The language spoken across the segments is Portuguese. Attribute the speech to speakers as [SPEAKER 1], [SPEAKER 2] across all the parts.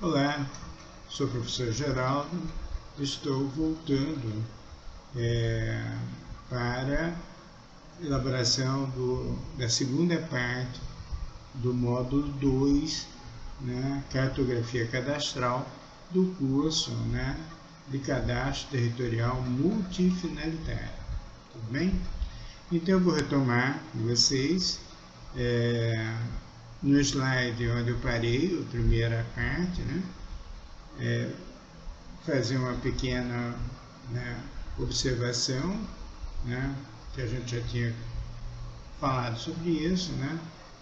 [SPEAKER 1] Olá, sou o professor Geraldo, estou voltando para a elaboração da segunda parte do módulo 2, né, Cartografia Cadastral, do curso, né, de Cadastro Territorial Multifinalitário. Tudo bem? Então eu vou retomar com vocês no slide onde eu parei, a primeira parte, né, fazer uma pequena, né, observação, né, que a gente já tinha falado sobre isso, né,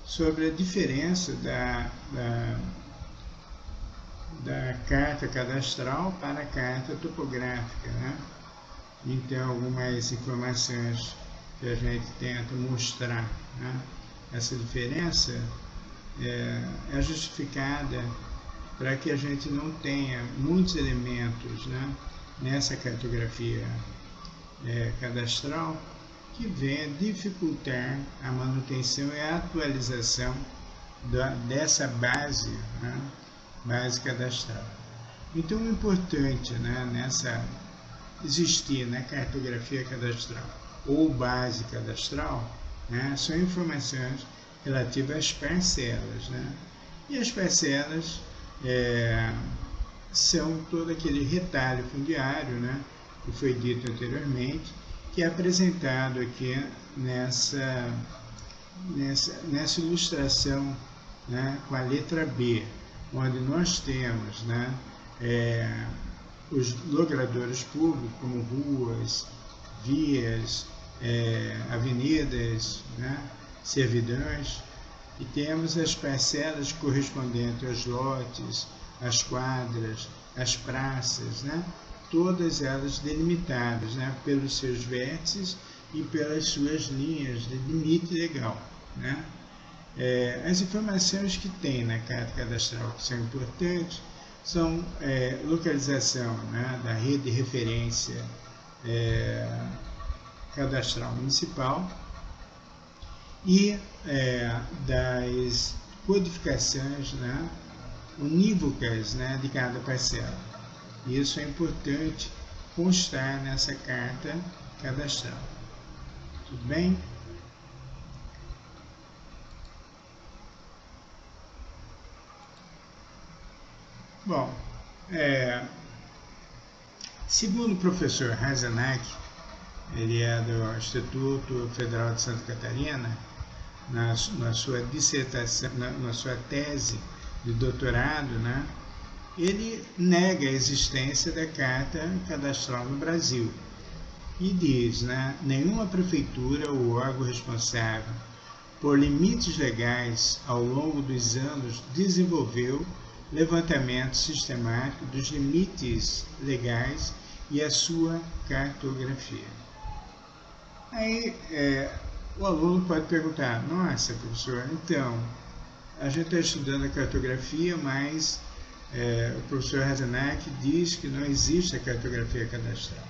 [SPEAKER 1] sobre a diferença da carta cadastral para a carta topográfica, né? Então, algumas informações que a gente tenta mostrar, né? Essa diferença é justificada para que a gente não tenha muitos elementos, né, nessa cartografia cadastral que venha dificultar a manutenção e a atualização dessa base, né, base cadastral. Então, o importante, né, existir na cartografia cadastral ou base cadastral, né, são informações relativas às parcelas, né? E as parcelas são todo aquele retalho fundiário, né, que foi dito anteriormente, que é apresentado aqui nessa ilustração, né, com a letra B, onde nós temos, né, os logradouros públicos, como ruas, vias, avenidas, né, servidões, e temos as parcelas correspondentes aos lotes, às quadras, às praças, né, todas elas delimitadas, né, pelos seus vértices e pelas suas linhas de limite legal, né. As informações que tem na carta cadastral que são importantes são localização, né, da rede de referência cadastral municipal e das codificações, né, unívocas, né, de cada parcela. Isso é importante constar nessa carta cadastral. Tudo bem? Bom, segundo o professor Hazenack, ele é do Instituto Federal de Santa Catarina, na sua dissertação, na sua tese de doutorado, né, ele nega a existência da carta cadastral no Brasil e diz, né, nenhuma prefeitura ou órgão responsável por limites legais ao longo dos anos desenvolveu levantamento sistemático dos limites legais e a sua cartografia. Aí o aluno pode perguntar, nossa, professor, então, a gente está estudando a cartografia, mas o professor Hazenack diz que não existe a cartografia cadastral.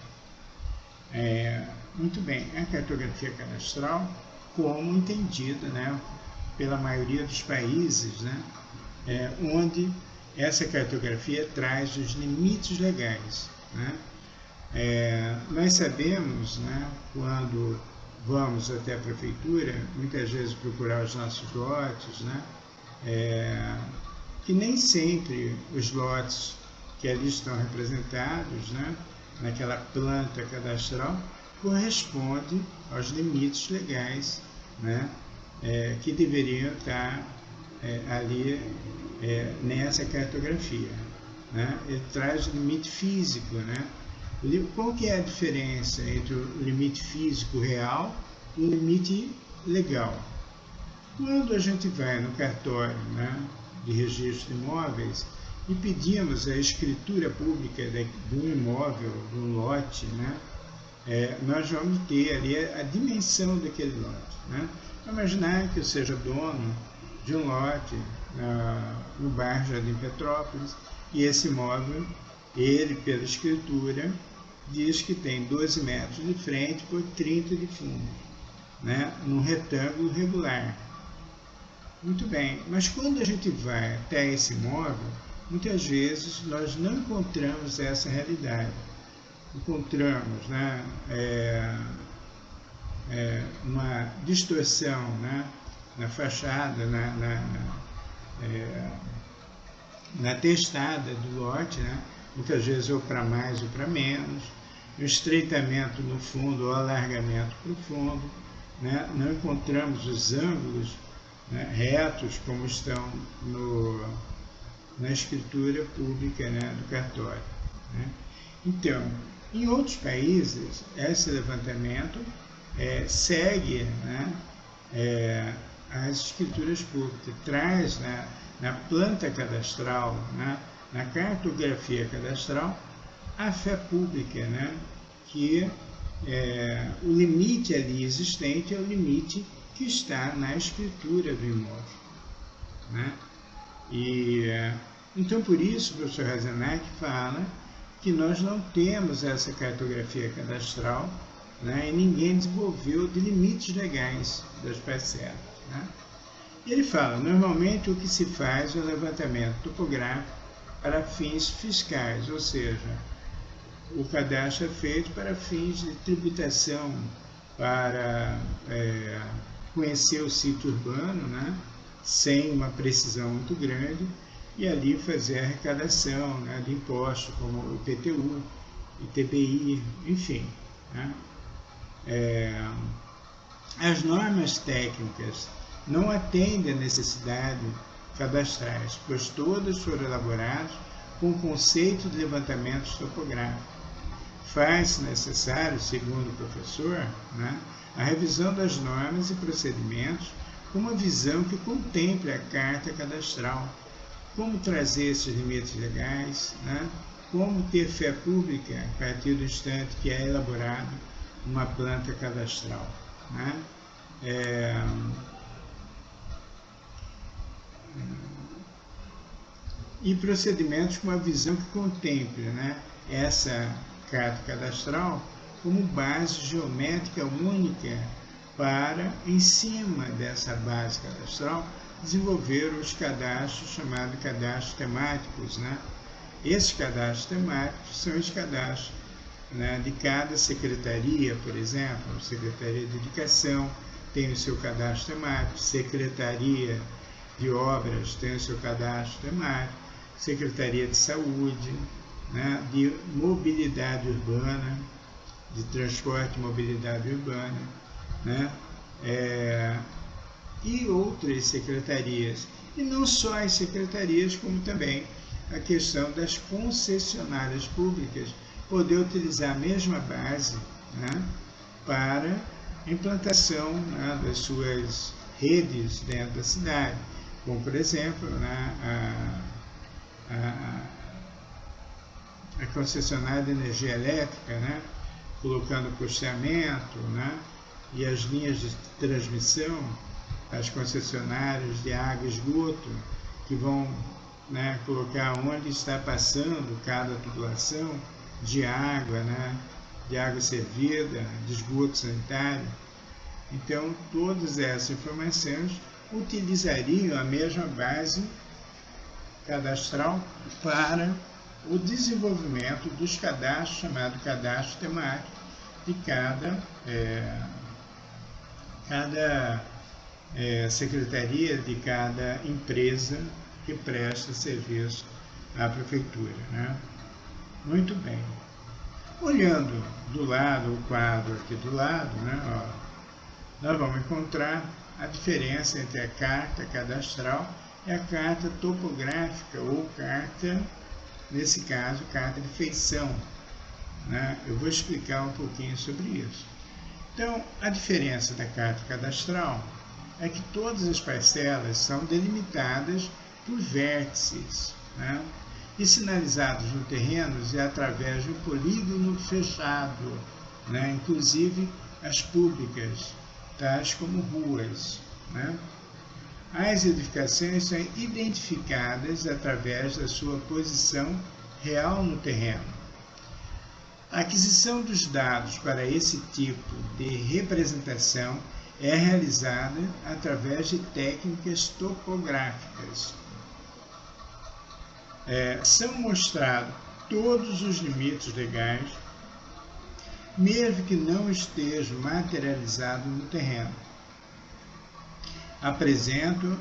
[SPEAKER 1] Muito bem, a cartografia cadastral, como entendida, né, pela maioria dos países, né, onde essa cartografia traz os limites legais, né. Nós sabemos, né, quando vamos até a prefeitura, muitas vezes procurar os nossos lotes, né, que nem sempre os lotes que ali estão representados, né, naquela planta cadastral, corresponde aos limites legais, né, que deveriam estar ali nessa cartografia, né. Ele traz o limite físico, né. Qual que é a diferença entre o limite físico real e o limite legal? Quando a gente vai no cartório, né, de registro de imóveis e pedimos a escritura pública de um imóvel, de um lote, né, nós vamos ter ali a dimensão daquele lote, né? Imaginar que eu seja dono de um lote no bairro Jardim Petrópolis e esse imóvel, ele pela escritura, diz que tem 12 metros de frente por 30 de fundo, né, num retângulo regular. Muito bem, mas quando a gente vai até esse imóvel, muitas vezes nós não encontramos essa realidade. Encontramos, né, uma distorção, né, na fachada, na testada do lote, né, muitas vezes ou para mais ou para menos, o estreitamento no fundo ou alargamento para o fundo, né, não encontramos os ângulos, né, retos como estão na escritura pública, né, do cartório, né. Então, em outros países, esse levantamento segue, né, as escrituras públicas, traz, né, na planta cadastral, né, na cartografia cadastral, a fé pública, né, que o limite ali existente é o limite que está na escritura do imóvel, né? Então, por isso, o professor Razenac fala que nós não temos essa cartografia cadastral, né, e ninguém desenvolveu de limites legais das parcelas, né? Ele fala, normalmente o que se faz é o levantamento topográfico para fins fiscais, ou seja, o cadastro é feito para fins de tributação, para conhecer o sítio urbano, né, sem uma precisão muito grande, e ali fazer a arrecadação, né, de impostos como o IPTU, ITBI, enfim, né. As normas técnicas não atendem a necessidades cadastrais, pois todas foram elaboradas com o conceito de levantamentos topográficos. Faz-se necessário, segundo o professor, né, a revisão das normas e procedimentos com uma visão que contemple a carta cadastral, como trazer esses limites legais, né, como ter fé pública a partir do instante que é elaborada uma planta cadastral, né. E procedimentos com uma visão que contemple, né, essa carta cadastral como base geométrica única para, em cima dessa base cadastral, desenvolver os cadastros chamados cadastros temáticos, né? Esses cadastros temáticos são os cadastros, né, de cada secretaria, por exemplo, a Secretaria de Educação tem o seu cadastro temático, Secretaria de Obras tem o seu cadastro temático, Secretaria de Saúde, né, de Mobilidade Urbana, de Transporte e Mobilidade Urbana, né, e outras secretarias. E não só as secretarias, como também a questão das concessionárias públicas, poder utilizar a mesma base, né, para implantação, né, das suas redes dentro da cidade, como, por exemplo, né, a concessionária de energia elétrica, né, colocando custeamento, né, e as linhas de transmissão, as concessionárias de água e esgoto, que vão, né, colocar onde está passando cada tubulação de água, né, de água servida, de esgoto sanitário. Então, todas essas informações utilizariam a mesma base cadastral para o desenvolvimento dos cadastros, chamado cadastro temático, de cada secretaria, de cada empresa que presta serviço à prefeitura, né? Muito bem. Olhando do lado, o quadro aqui do lado, né, ó, nós vamos encontrar a diferença entre a carta cadastral e a carta topográfica, ou carta, nesse caso, carta de feição, né? Eu vou explicar um pouquinho sobre isso. Então, a diferença da carta cadastral é que todas as parcelas são delimitadas por vértices, né, e sinalizados no terreno e através de um polígono fechado, né, inclusive as públicas, tais como ruas, né. As edificações são identificadas através da sua posição real no terreno. A aquisição dos dados para esse tipo de representação é realizada através de técnicas topográficas. são mostrados todos os limites legais, mesmo que não estejam materializados no terreno. Apresento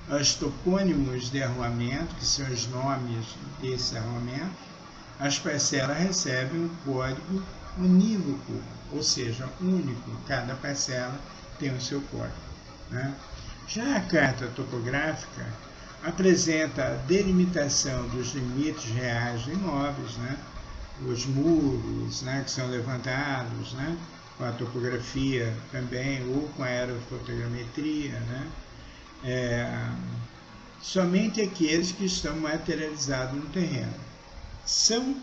[SPEAKER 1] os topônimos de arruamento, que são os nomes desse arruamento. As parcelas recebem um código unívoco, ou seja, único. Cada parcela tem o seu código, né? Já a carta topográfica apresenta a delimitação dos limites reais de imóveis, né? Os muros, né, que são levantados, né, com a topografia também, ou com a aerofotogrametria, né? Somente aqueles que estão materializados no terreno. São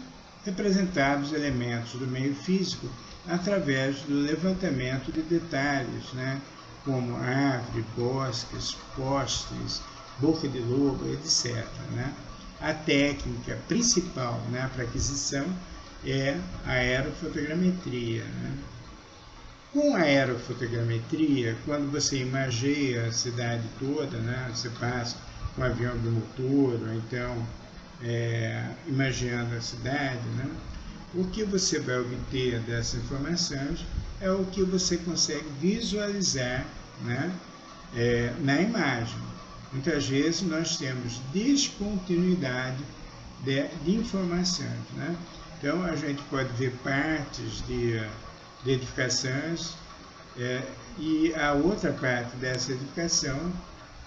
[SPEAKER 1] representados elementos do meio físico através do levantamento de detalhes, né, como árvore, bosques, postes, boca de lobo, etc., né? A técnica principal, né, para aquisição é a aerofotogrametria, né? Com a aerofotogrametria, quando você imageia a cidade toda, né, você passa com um avião bimotor, ou então imaginando a cidade, né, o que você vai obter dessas informações é o que você consegue visualizar, né, na imagem. Muitas vezes nós temos descontinuidade de informações, né? Então a gente pode ver partes de edificações e a outra parte dessa edificação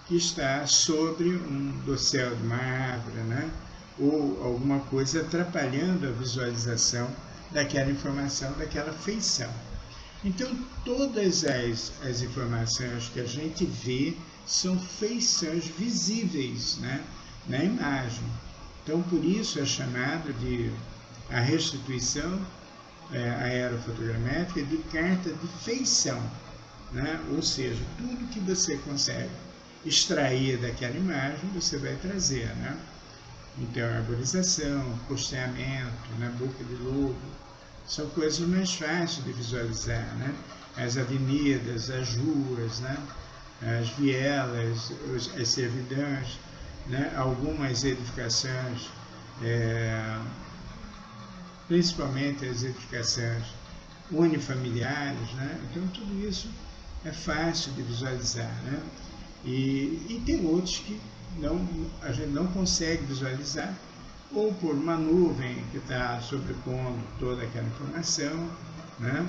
[SPEAKER 1] que está sobre um dossel de uma árvore, né? Ou alguma coisa atrapalhando a visualização daquela informação, daquela feição. Então todas as informações que a gente vê são feições visíveis, né, na imagem. Então por isso é chamado de a restituição aerofotogramétrica de carta de feição, né? Ou seja, tudo que você consegue extrair daquela imagem você vai trazer, né? Então arborização, posteamento, né, boca de lobo, são coisas mais fáceis de visualizar, né? As avenidas, as ruas, né? As vielas, as servidões, né? Algumas edificações, principalmente as edificações unifamiliares, né? Então tudo isso é fácil de visualizar, né? E tem outros que a gente não consegue visualizar, ou por uma nuvem que está sobrepondo toda aquela informação, né?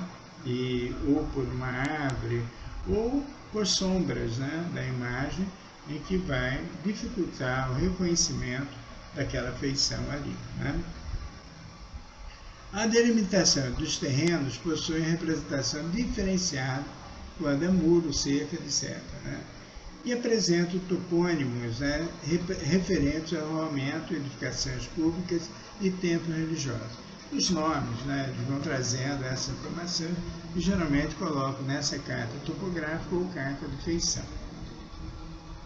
[SPEAKER 1] Ou por uma árvore, ou por sombras, né, da imagem, em que vai dificultar o reconhecimento daquela feição ali, né? A delimitação dos terrenos possui representação diferenciada quando é muro, cerca, etc., né? E apresenta topônimos, né, referentes ao aumento de edificações públicas e templos religiosos. Os nomes, né, eles vão trazendo essa informação e geralmente colocam nessa carta topográfica ou carta de feição.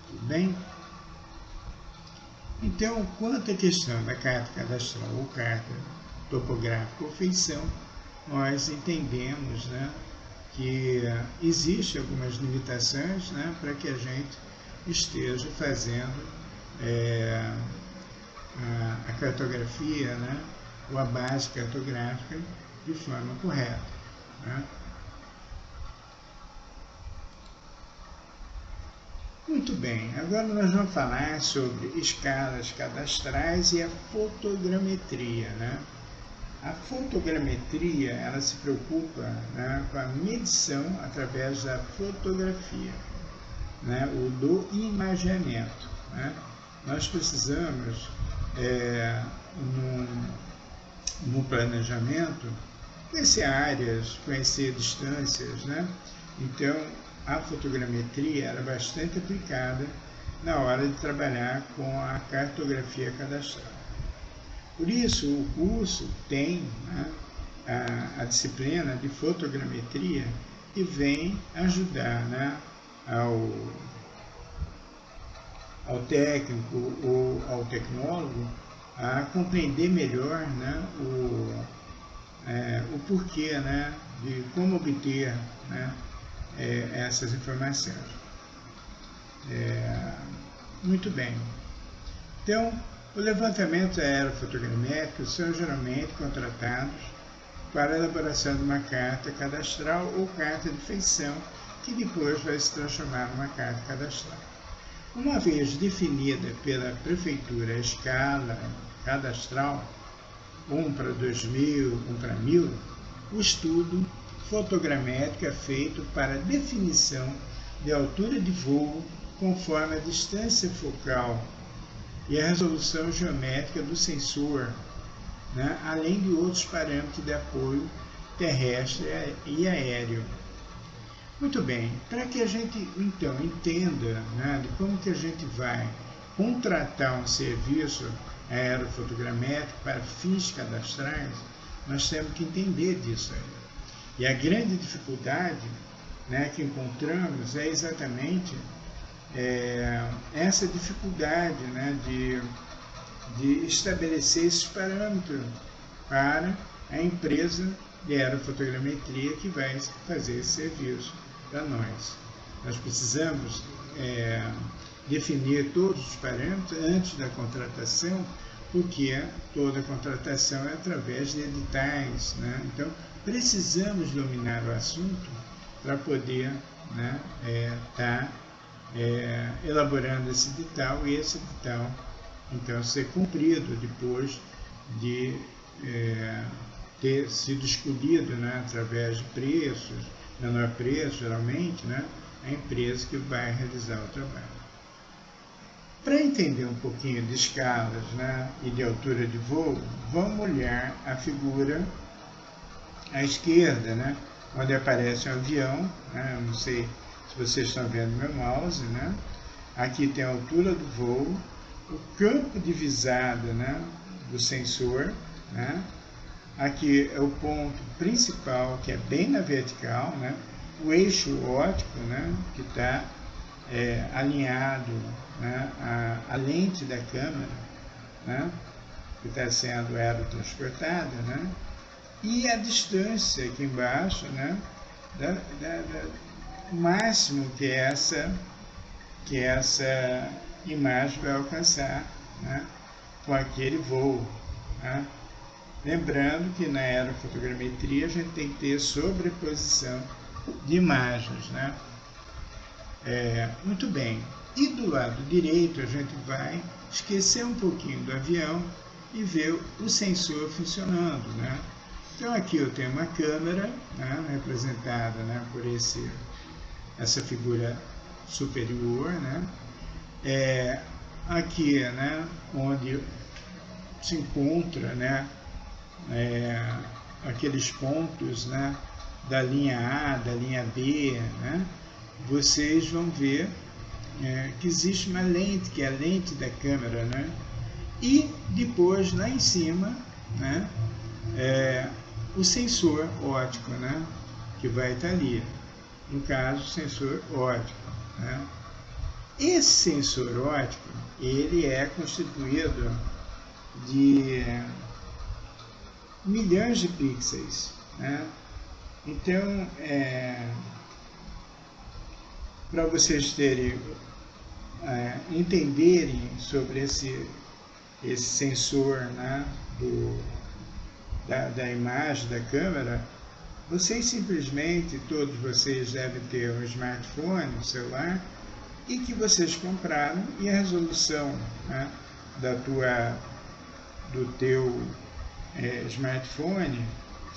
[SPEAKER 1] Tudo bem? Então, quanto à questão da carta cadastral ou carta topográfica ou feição, nós entendemos, né, que existem algumas limitações, né, para que a gente esteja fazendo a cartografia, né, ou a base cartográfica de forma correta, né? Muito bem, agora nós vamos falar sobre escalas cadastrais e a fotogrametria, né? A fotogrametria, ela se preocupa, né, com a medição através da fotografia, né, ou do imageamento, né? Nós precisamos, no planejamento, conhecer áreas, conhecer distâncias, né? Então, a fotogrametria era bastante aplicada na hora de trabalhar com a cartografia cadastral. Por isso, o curso tem, né, a disciplina de fotogrametria que vem ajudar, né, ao técnico ou ao tecnólogo a compreender melhor, né, o porquê, né, de como obter, né, essas informações. Muito bem. Então, O levantamento aerofotogramétrico são geralmente contratados para a elaboração de uma carta cadastral ou carta de feição, que depois vai se transformar numa carta cadastral. Uma vez definida pela Prefeitura a escala cadastral, 1 para 2000, 1 para 1000, o estudo fotogramétrico é feito para definição de altura de voo conforme a distância focal e a resolução geométrica do sensor, né, além de outros parâmetros de apoio terrestre e aéreo. Muito bem, para que a gente então entenda, né, de como que a gente vai contratar um serviço aerofotogramétrico para fins cadastrais, nós temos que entender disso aí. E a grande dificuldade, né, que encontramos é exatamente essa dificuldade, né, de estabelecer esses parâmetros para a empresa de aerofotogrametria que vai fazer esse serviço para nós. Nós precisamos definir todos os parâmetros antes da contratação, porque toda contratação é através de editais, né? Então, precisamos dominar o assunto para poder, né, tá elaborando esse edital, e esse edital então ser cumprido depois de ter sido escolhido, né, através de preços, menor preço geralmente, né, a empresa que vai realizar o trabalho. Para entender um pouquinho de escalas, né, e de altura de voo, vamos olhar a figura à esquerda, né, onde aparece um avião, né, eu não sei se vocês estão vendo meu mouse, né, aqui tem a altura do voo, o campo de visada, né, do sensor, né, aqui é o ponto principal, que é bem na vertical, né, o eixo óptico, né, que está alinhado, né, a lente da câmera, né, que está sendo aerotransportada, né, e a distância aqui embaixo, né, o máximo que essa imagem vai alcançar, né, com aquele voo, né. Lembrando que na aerofotogrametria a gente tem que ter sobreposição de imagens, né. Muito bem. E do lado direito a gente vai esquecer um pouquinho do avião e ver o sensor funcionando, né. Então aqui eu tenho uma câmera, né, representada, né, por essa figura superior, né. Aqui, né, onde se encontra, né, aqueles pontos, né, da linha A, da linha B, né, vocês vão ver que existe uma lente, que é a lente da câmera, né, e depois lá em cima, né, o sensor óptico, né, que vai estar ali, no caso, o sensor óptico, né. Esse sensor óptico, ele é constituído de milhões de pixels, né? Então, para vocês entenderem sobre esse sensor, né, da imagem da câmera, vocês simplesmente, todos vocês devem ter um smartphone, um celular, e que vocês compraram, e a resolução, né, do teu smartphone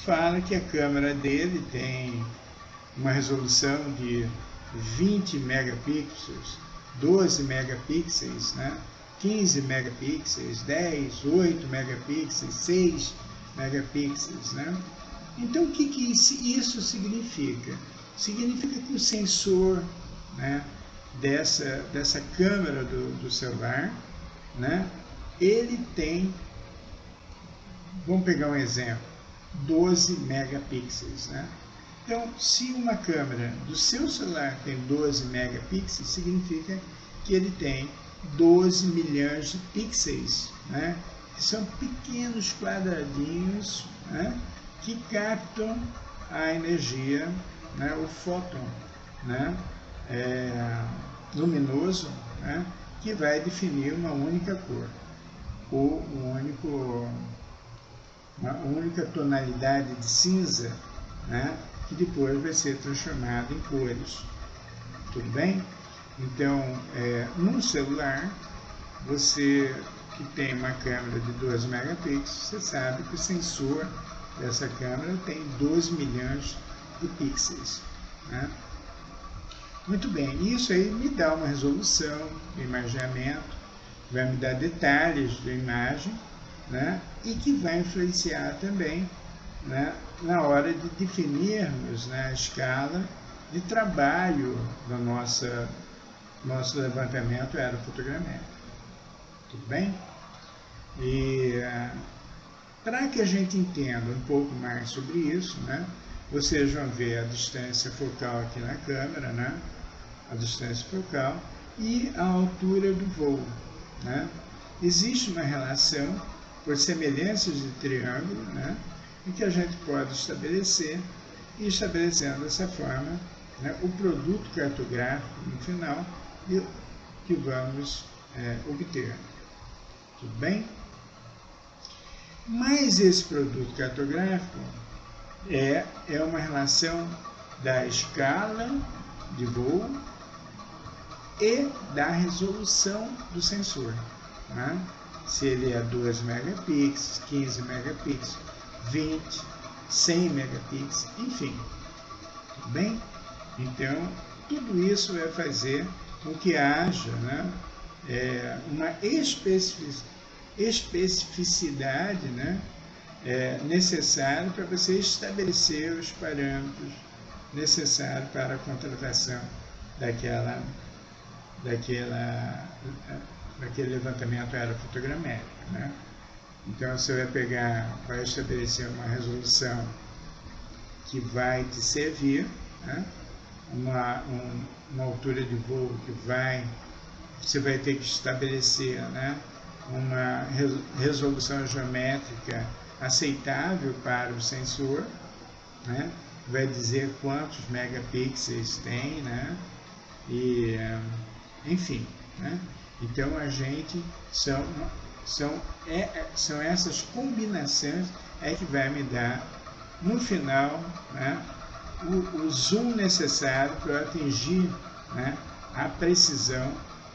[SPEAKER 1] fala que a câmera dele tem uma resolução de 20 megapixels, 12 megapixels, né, 15 megapixels, 10, 8 megapixels, 6 megapixels, né? Então, o que isso significa? Significa que o sensor, né, dessa câmera do celular, né, ele tem, vamos pegar um exemplo, 12 megapixels, né? Então, se uma câmera do seu celular tem 12 megapixels, significa que ele tem 12 milhões de pixels, né, que são pequenos quadradinhos, né, que captam a energia, né, o fóton, né, luminoso, né, que vai definir uma única cor. uma única tonalidade de cinza, né, que depois vai ser transformada em cores. Tudo bem? Então, num celular, você que tem uma câmera de 12 megapixels, você sabe que o sensor dessa câmera tem 12 milhões de pixels, né? Muito bem, isso aí me dá uma resolução de imaginamento, vai me dar detalhes da imagem, né? E que vai influenciar também, né, na hora de definirmos, né, a escala de trabalho do nosso levantamento aerofotogramétrico. Tudo bem? E para que a gente entenda um pouco mais sobre isso, né, vocês vão ver a distância focal aqui na câmera, né, a distância focal e a altura do voo, né. Existe uma relação por semelhanças de triângulo, né, em que a gente pode estabelecer, e estabelecendo dessa forma, né, o produto cartográfico no final que vamos obter. Tudo bem? Mas esse produto cartográfico é uma relação da escala de voo e da resolução do sensor, né? Se ele é 2 megapixels, 15 megapixels, 20, 100 megapixels, enfim. Tudo bem? Então, tudo isso vai fazer com que haja, né, uma especificidade, né, necessária para você estabelecer os parâmetros necessários para a contratação daquele levantamento aerofotogramétrico, né? Então, você vai estabelecer uma resolução que vai te servir, né? Uma altura de voo você vai ter que estabelecer, né, uma resolução geométrica aceitável para o sensor, né? Vai dizer quantos megapixels tem, né? E, enfim, né? Então, são essas combinações que vai me dar, no final, né, o zoom necessário para atingir, né, a precisão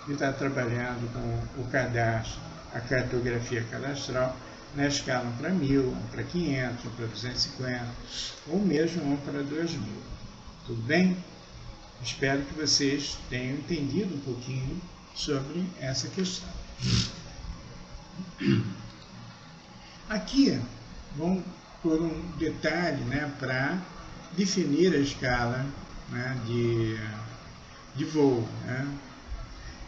[SPEAKER 1] de estar trabalhando com o cadastro, a cartografia cadastral, na escala 1 para 1000, 1 para 500, 1 para 250, ou mesmo 1 para 2000. Tudo bem? Espero que vocês tenham entendido um pouquinho sobre essa questão. Aqui, vamos por um detalhe, né, para definir a escala, né, de voo, né.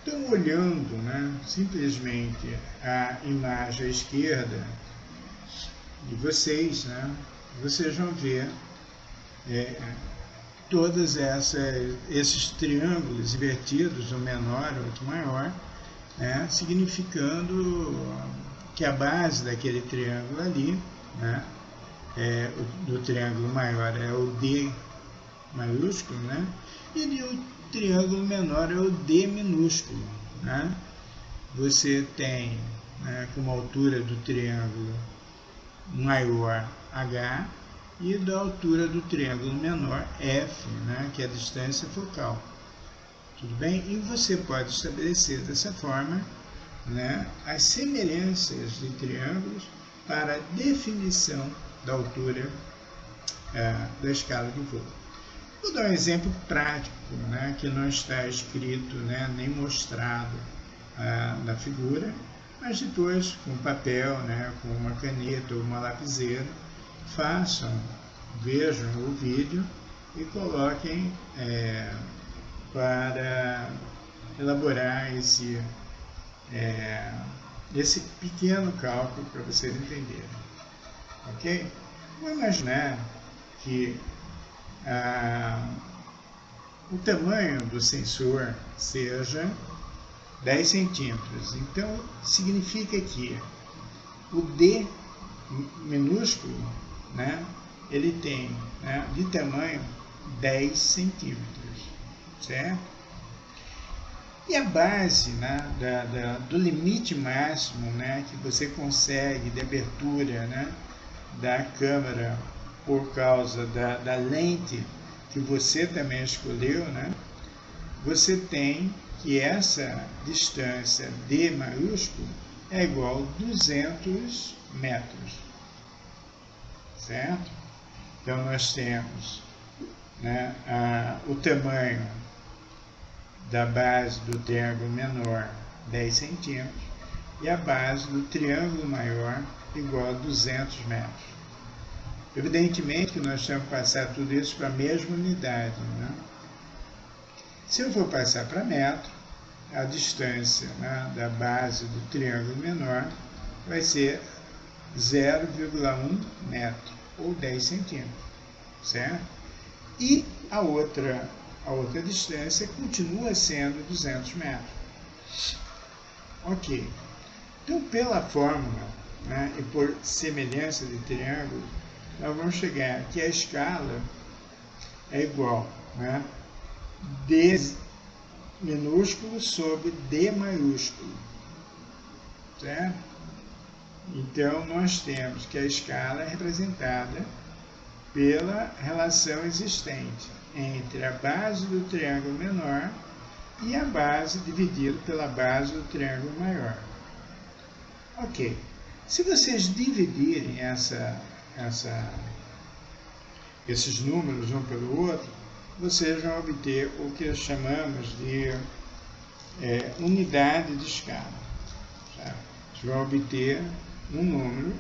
[SPEAKER 1] Então, olhando, né, simplesmente a imagem à esquerda de vocês, né, vocês vão ver todos esses triângulos invertidos, um menor e outro maior, né, significando que a base daquele triângulo ali, né, do triângulo maior é o D maiúsculo, né, e o triângulo menor é o D minúsculo, né. Você tem, né, como altura do triângulo maior H e da altura do triângulo menor F, né, que é a distância focal. Tudo bem? E você pode estabelecer dessa forma, né, as semelhanças de triângulos para a definição da altura da escala de voo. Vou dar um exemplo prático, né, que não está escrito, né, nem mostrado na figura, mas depois com papel, né, com uma caneta ou uma lapiseira, vejam o vídeo e coloquem para elaborar esse pequeno cálculo para vocês entenderem. Ok? Vamos imaginar que o tamanho do sensor seja 10 centímetros. Então, significa que o D minúsculo, né, ele tem, né, de tamanho 10 centímetros, certo? E a base, né, do limite máximo, né, que você consegue de abertura, né, da câmera por causa da lente que você também escolheu, né, você tem que essa distância D maiúsculo é igual a 200 metros, certo? Então, nós temos, né, o tamanho da base do triângulo menor, 10 centímetros, e a base do triângulo maior igual a 200 metros. Evidentemente que nós temos que passar tudo isso para a mesma unidade, né? Se eu for passar para metro, a distância, né, da base do triângulo menor vai ser 0,1 metro, ou 10 centímetros, certo? E a outra distância continua sendo 200 metros. Ok. Então, pela fórmula, né, e por semelhança de triângulo, nós vamos chegar que a escala é igual, né, D minúsculo sobre D maiúsculo, certo? Então, nós temos que a escala é representada pela relação existente entre a base do triângulo menor e a base dividido pela base do triângulo maior. Ok. Se vocês dividirem esses números um pelo outro, vocês vão obter o que chamamos de unidade de escala. Sabe? Vocês vão obter um número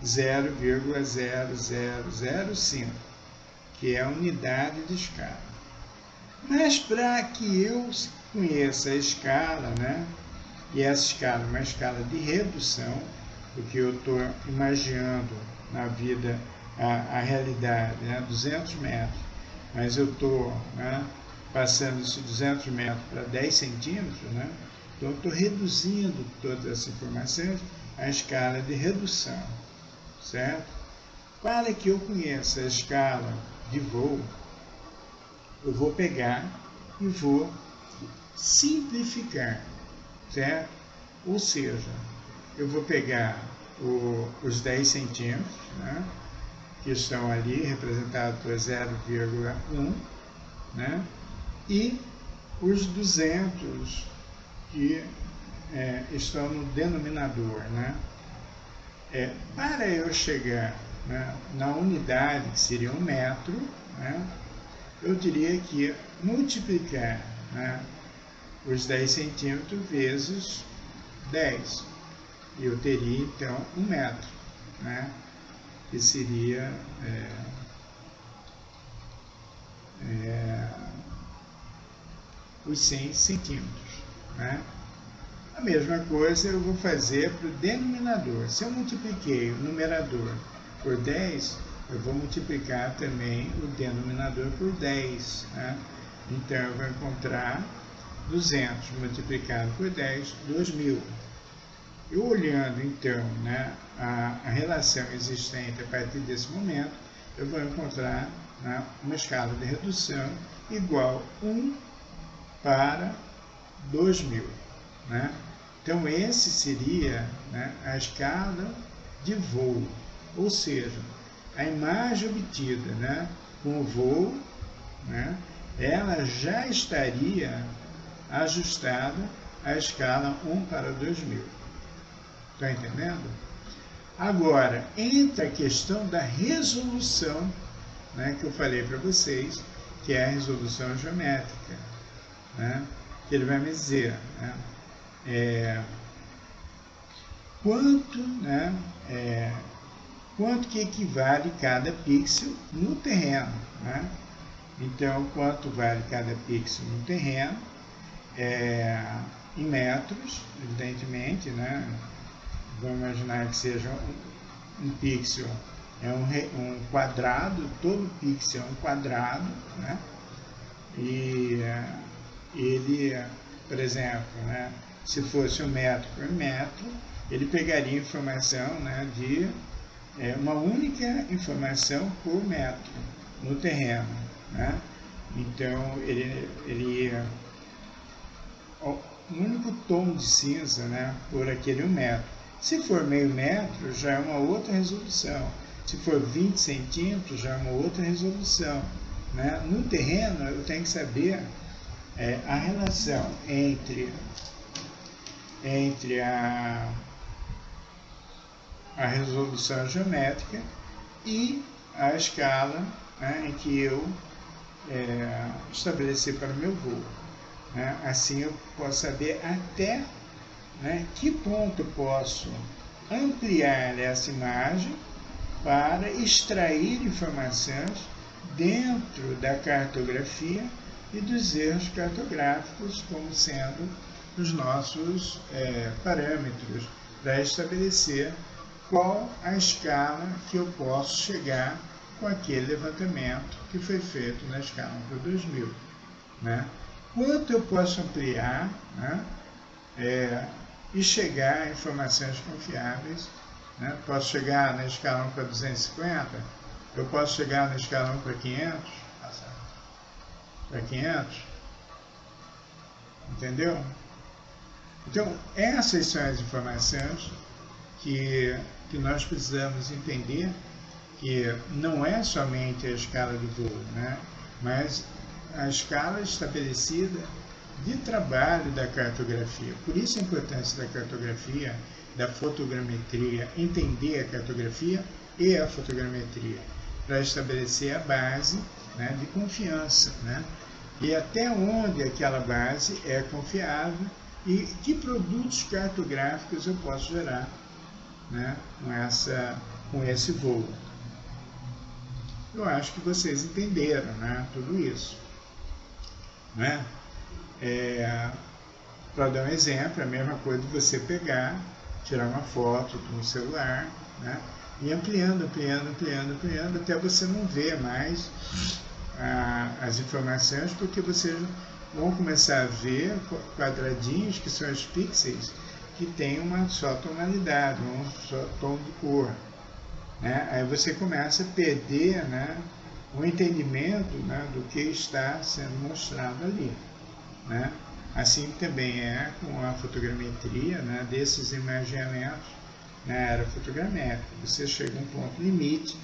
[SPEAKER 1] 0,0005, que é a unidade de escala. Mas para que eu conheça a escala, né, e essa escala é uma escala de redução, porque eu estou imaginando na vida a realidade, né, 200 metros, mas eu estou, né, passando esses 200 metros para 10 centímetros, né, então eu estou reduzindo todas essas informações à escala de redução, certo? Para que eu conheça a escala de voo, eu vou pegar e vou simplificar, certo? Ou seja, eu vou pegar os 10 centímetros, né, que estão ali representados por 0,1, né, e os 200 que estão no denominador, né? Para eu chegar, né, na unidade, que seria 1 metro, né, eu teria que multiplicar, né, os 10 centímetros vezes 10. E eu teria, então, 1 metro, né, que seria os 100 centímetros. Né? A mesma coisa eu vou fazer para o denominador. Se eu multipliquei o numerador por 10, eu vou multiplicar também o denominador por 10. Né? Então, eu vou encontrar 200 multiplicado por 10, 2.000. Eu olhando, então, né, a relação existente a partir desse momento, eu vou encontrar, né, uma escala de redução igual 1 para 2.000. Né? Então, esse seria, né, a escala de voo, ou seja, a imagem obtida, né, com o voo, né, ela já estaria ajustada à escala 1 para 2.000. Está entendendo? Agora, entra a questão da resolução, né, que eu falei para vocês, que é a resolução geométrica. Né, que ele vai me dizer, né, quanto que equivale cada pixel no terreno. Né? Então, quanto vale cada pixel no terreno, em metros, evidentemente, né? Vamos imaginar que seja um pixel é um quadrado, todo pixel é um quadrado, né? E ele, por exemplo, né, se fosse 1 metro por metro, ele pegaria informação, né, de uma única informação por metro no terreno. Né? Então, ele ia um único tom de cinza, né, por aquele 1 metro. Se for meio metro, já é uma outra resolução. Se for 20 centímetros, já é uma outra resolução, né? No terreno, eu tenho que saber a relação entre a resolução geométrica e a escala, né, em que eu estabeleci para o meu voo. Né? Assim eu posso saber até, né, que ponto eu posso ampliar essa imagem para extrair informações dentro da cartografia e dos erros cartográficos como sendo os nossos parâmetros para estabelecer qual a escala que eu posso chegar com aquele levantamento que foi feito na escala 1/2000. Né? Quanto eu posso ampliar, né, e chegar a informações confiáveis. Né? Posso chegar na escala 1/250, eu posso chegar na escala 1/500, para 500, entendeu? Então, essas são as informações que nós precisamos entender, que não é somente a escala de voo, né? Mas a escala estabelecida de trabalho da cartografia. Por isso a importância da cartografia, da fotogrametria, entender a cartografia e a fotogrametria, para estabelecer a base, né, de confiança, né? E até onde aquela base é confiável e que produtos cartográficos eu posso gerar, né, com esse voo. Eu acho que vocês entenderam, né, tudo isso. Né? Para dar um exemplo, a mesma coisa de você pegar, tirar uma foto com o celular, né, e ampliando, até você não ver mais as informações, porque vocês vão começar a ver quadradinhos, que são os pixels, que tem uma só tonalidade, um só tom de cor. Né? Aí você começa a perder, né, o entendimento, né, do que está sendo mostrado ali. Né? Assim também é com a fotogrametria, né, desses imaginamentos na era fotogramétrica. Você chega a um ponto limite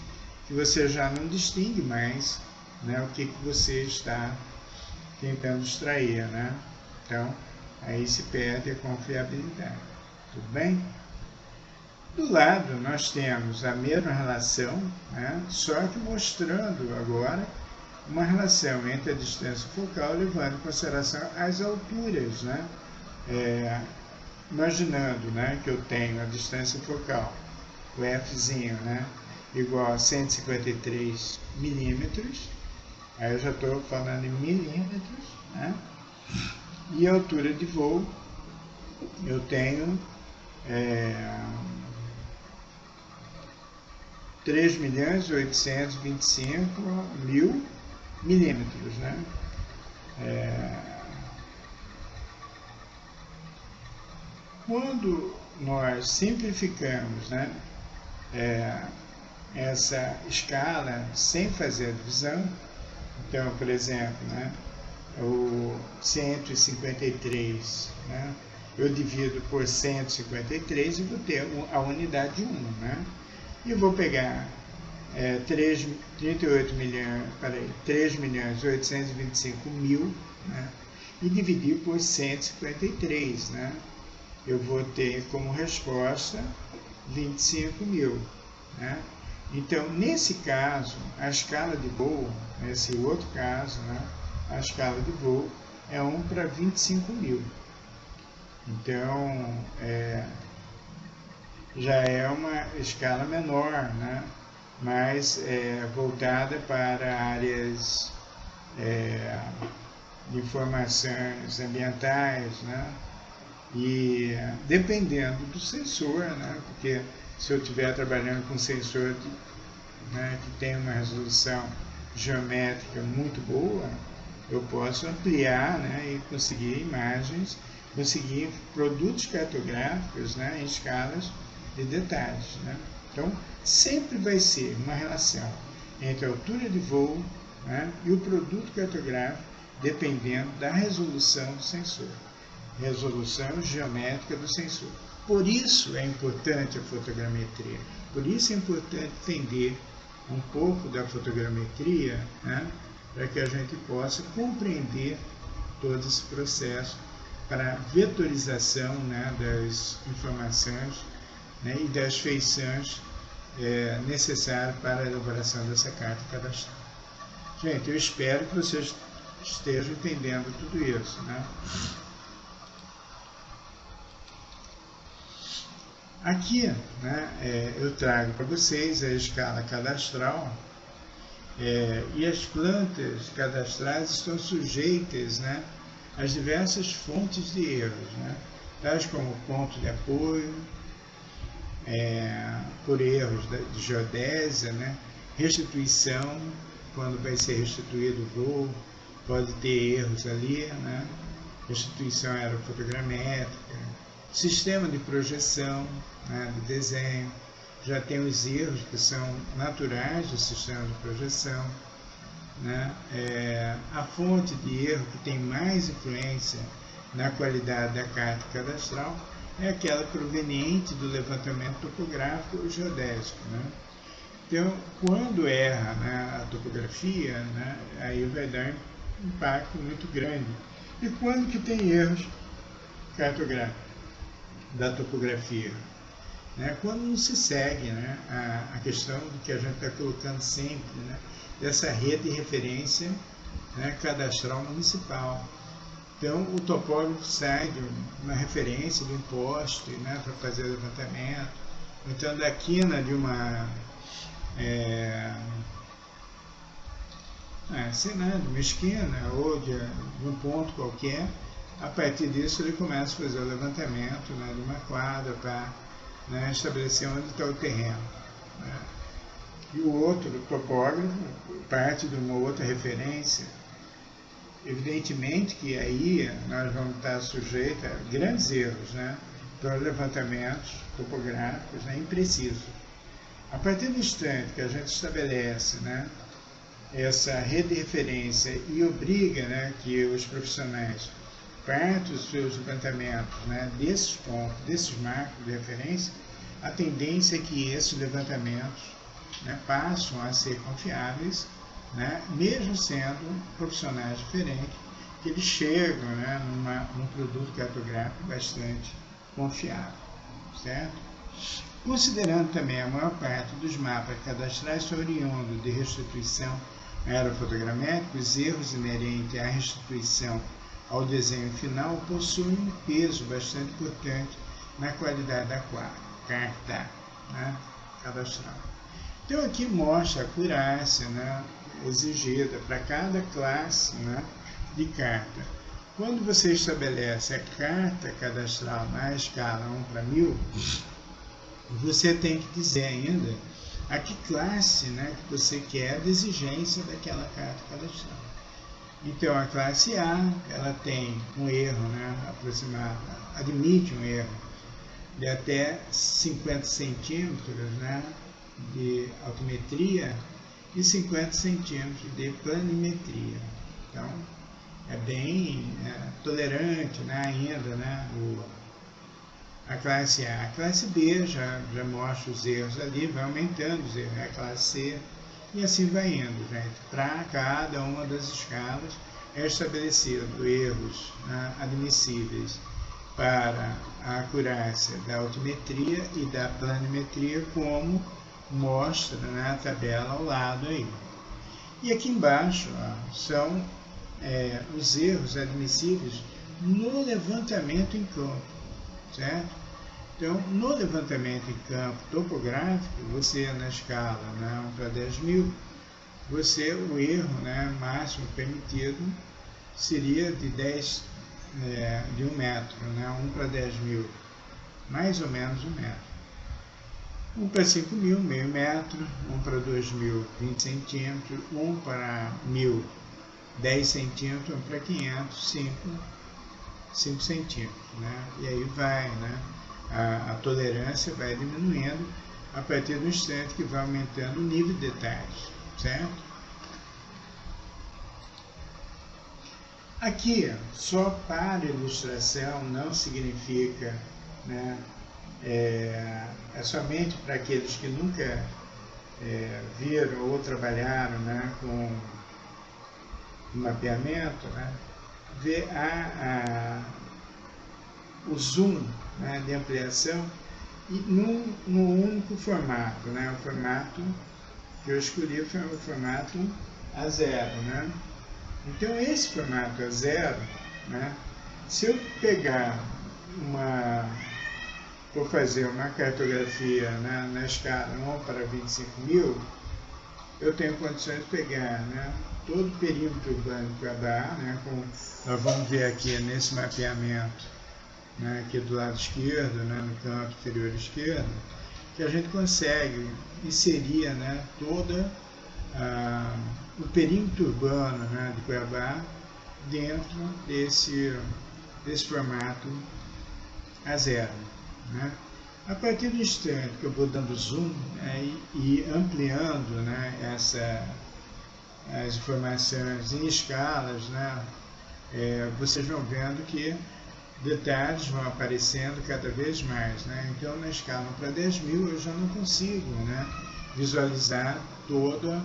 [SPEAKER 1] que você já não distingue mais, né, o que você está tentando extrair. Né? Então, aí se perde a confiabilidade. Tudo bem? Do lado, nós temos a mesma relação, né, só que mostrando agora uma relação entre a distância focal, levando em consideração as alturas. Né? Imaginando, né, que eu tenho a distância focal, o Fzinho, né, igual a 153 milímetros, aí eu já estou falando em milímetros, né? E a altura de voo, eu tenho 3.825.000 milímetros, né? Quando nós simplificamos, né, essa escala sem fazer a divisão, então, por exemplo, né, o 153, né, eu divido por 153 e vou ter a unidade 1, né? E eu vou pegar 3.825.000, né, e dividir por 153, né? Eu vou ter como resposta 25.000. Né? Então, nesse caso, a escala de voo, nesse outro caso, né, a escala de voo é 1 para 25.000. Então, já é uma escala menor, né, mas voltada para áreas de informações ambientais, né, e dependendo do sensor, né, porque se eu estiver trabalhando com sensor né, que tem uma resolução geométrica muito boa, eu posso ampliar, né, e conseguir imagens, conseguir produtos cartográficos, né, em escalas de detalhes. Né? Então, sempre vai ser uma relação entre a altura de voo, né, e o produto cartográfico, dependendo da resolução do sensor. resolução geométrica do sensor. Por isso é importante a fotogrametria, por isso é importante entender um pouco da fotogrametria, né, para que a gente possa compreender todo esse processo para a vetorização, né, das informações, né, e das feições necessárias para a elaboração dessa carta cadastral. Gente, eu espero que vocês estejam entendendo tudo isso, né? Aqui, né, eu trago para vocês a escala cadastral, e as plantas cadastrais estão sujeitas, né, às diversas fontes de erros, né, tais como ponto de apoio, por erros de geodésia, né, restituição, quando vai ser restituído o voo, pode ter erros ali, né, restituição aerofotogramétrica, sistema de projeção, né, do desenho, já tem os erros que são naturais do sistema de projeção, né, a fonte de erro que tem mais influência na qualidade da carta cadastral é aquela proveniente do levantamento topográfico ou geodésico, né? Então, quando erra, né, a topografia, né, aí vai dar um impacto muito grande. E quando que tem erros cartográficos da topografia? Né, quando não se segue, né, a questão do que a gente está colocando sempre, né, dessa rede de referência, né, cadastral municipal. Então, o topógrafo sai de uma referência de um poste, né, para fazer o levantamento, então da quina de uma sei lá, de uma esquina ou de um ponto qualquer. A partir disso ele começa a fazer o levantamento, né, de uma quadra para, né, estabelecer onde está o terreno, né. E o outro topógrafo parte de uma outra referência. Evidentemente que aí nós vamos estar sujeitos a grandes erros, né, para levantamentos topográficos, né, imprecisos. A partir do instante que a gente estabelece, né, essa rede de referência e obriga, né, que os profissionais partam os seus levantamentos, né, desses pontos, desses marcos de referência, a tendência é que esses levantamentos, né, passam a ser confiáveis, né, mesmo sendo profissionais diferentes, que eles chegam, né, num produto cartográfico bastante confiável, certo? Considerando também a maior parte dos mapas cadastrais são oriundos de restituição aerofotogramétrica, os erros inerentes à restituição ao desenho final possuem um peso bastante importante na qualidade da carta, né, cadastral. Então aqui mostra a acurácia, né, exigida para cada classe, né, de carta. Quando você estabelece a carta cadastral na escala 1:1000, você tem que dizer ainda a que classe, né, que você quer de exigência daquela carta cadastral. Então a classe A, ela tem um erro, né, aproximado, admite um erro de até 50 centímetros, né, de altimetria e 50 centímetros de planimetria. Então, é bem tolerante, né, ainda, né, a classe A. A classe B já mostra os erros ali, vai aumentando os erros, a classe C, e assim vai indo, gente. Para cada uma das escalas é estabelecido erros, né, admissíveis para a acurácia da altimetria e da planimetria, como mostra, né, a tabela ao lado aí. E aqui embaixo, ó, são os erros admissíveis no levantamento em campo, certo? Então, no levantamento em campo topográfico, você na escala, né, 1:10.000, o erro, né, máximo permitido seria de 1 metro, né, 1:10.000, mais ou menos 1 metro. 1:5.000, meio metro, 1:2.000, 20 centímetros, 1:1.000, 10 centímetros, 1:500, 5 centímetros, né? E aí vai, né? A tolerância vai diminuindo a partir do instante que vai aumentando o nível de detalhes, certo? Aqui, só para ilustração, não significa, né, é somente para aqueles que nunca viram ou trabalharam, né, com mapeamento, né, ver o zoom, né, de ampliação e num único formato, né, o formato que eu escolhi foi o formato A0, né. Então esse formato A0, né, se eu pegar vou fazer uma cartografia, né, na escala 1 para 25.000, eu tenho condições de pegar, né, todo o perímetro urbano de Cuiabá, né, como nós vamos ver aqui nesse mapeamento, né, aqui do lado esquerdo, né, no canto inferior esquerdo, que a gente consegue inserir, né, toda o perímetro urbano, né, de Cuiabá dentro desse formato A0. Né? A partir do instante que eu vou dando zoom, né, e ampliando, né, as informações em escalas, né, vocês vão vendo que detalhes vão aparecendo cada vez mais. Né? Então, na escala para 10.000, eu já não consigo, né, visualizar todo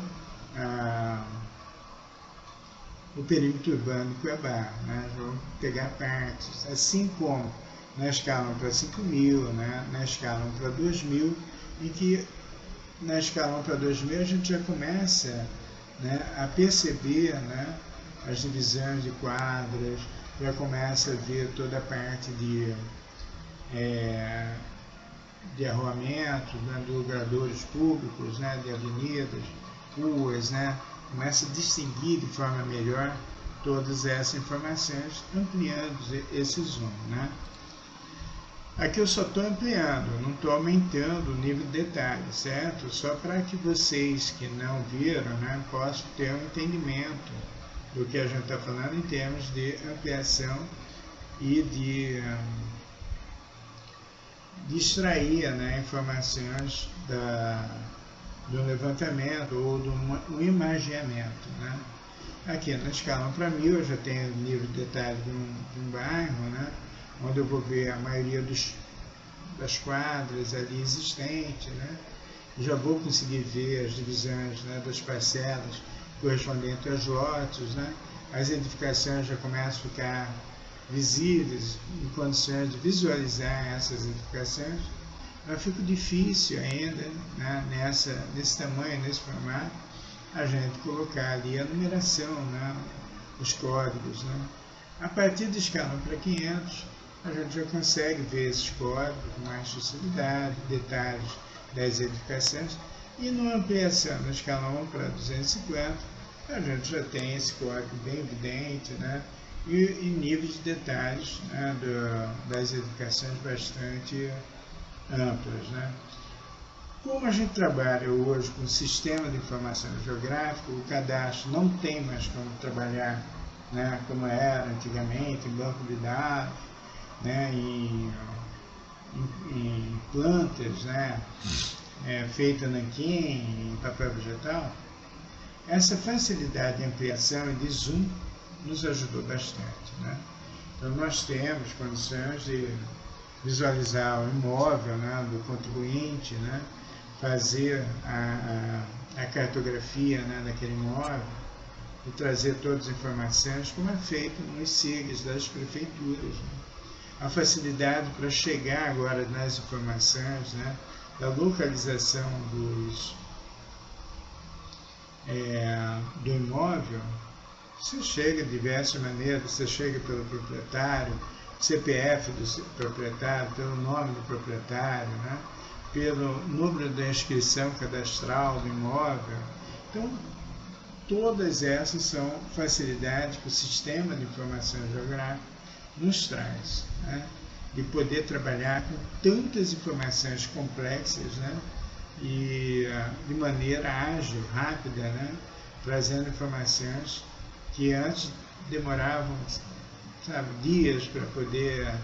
[SPEAKER 1] o perímetro urbano de Cuiabá. Né? Vou pegar partes, assim como na escala 1 para 5.000, né? Na escala 1 para 2.000, em que na escala 1 para 2.000 a gente já começa, né, a perceber, né, as divisões de quadras, já começa a ver toda a parte de arruamento, né, de logradouros públicos, né, de avenidas, ruas, né, começa a distinguir de forma melhor todas essas informações, ampliando esse zoom. Né. Aqui eu só estou ampliando, não estou aumentando o nível de detalhe, certo? Só para que vocês que não viram, né, possam ter um entendimento do que a gente está falando em termos de ampliação e de extrair, né, informações do levantamento ou do imaginamento. Né? Aqui na escala 1 para 1.000 eu já tenho o nível de detalhe de um bairro, né, onde eu vou ver a maioria das quadras ali existentes, né? Já vou conseguir ver as divisões, né, das parcelas correspondentes aos lotes, né? As edificações já começam a ficar visíveis, em condições de visualizar essas edificações. Mas fica difícil ainda, né, nesse tamanho, nesse formato, a gente colocar ali a numeração, né, os códigos. Né? A partir de escala 1 para 500, a gente já consegue ver esses códigos com mais facilidade, detalhes das edificações, e numa ampliação na escala 1 para 250, a gente já tem esse código bem evidente, né? e níveis de detalhes, né, das edificações bastante amplas. Né? Como a gente trabalha hoje com o sistema de informação geográfica, o cadastro não tem mais como trabalhar, né, como era antigamente, em banco de dados, né, em plantas, né, feita nanquim, em papel vegetal. Essa facilidade de ampliação e de zoom nos ajudou bastante. Né? Então, nós temos condições de visualizar o imóvel, né, do contribuinte, né, fazer a cartografia, né, daquele imóvel e trazer todas as informações, como é feito nos SIGs das prefeituras. Né? A facilidade para chegar agora nas informações, né, da localização do imóvel. Você chega de diversas maneiras, você chega pelo proprietário, CPF do proprietário, pelo nome do proprietário, né? Pelo número da inscrição cadastral do imóvel. Então, todas essas são facilidades que o sistema de informação geográfica nos traz, né? De poder trabalhar com tantas informações complexas, né? E de maneira ágil, rápida, né? Trazendo informações que antes demoravam, sabe, dias para poder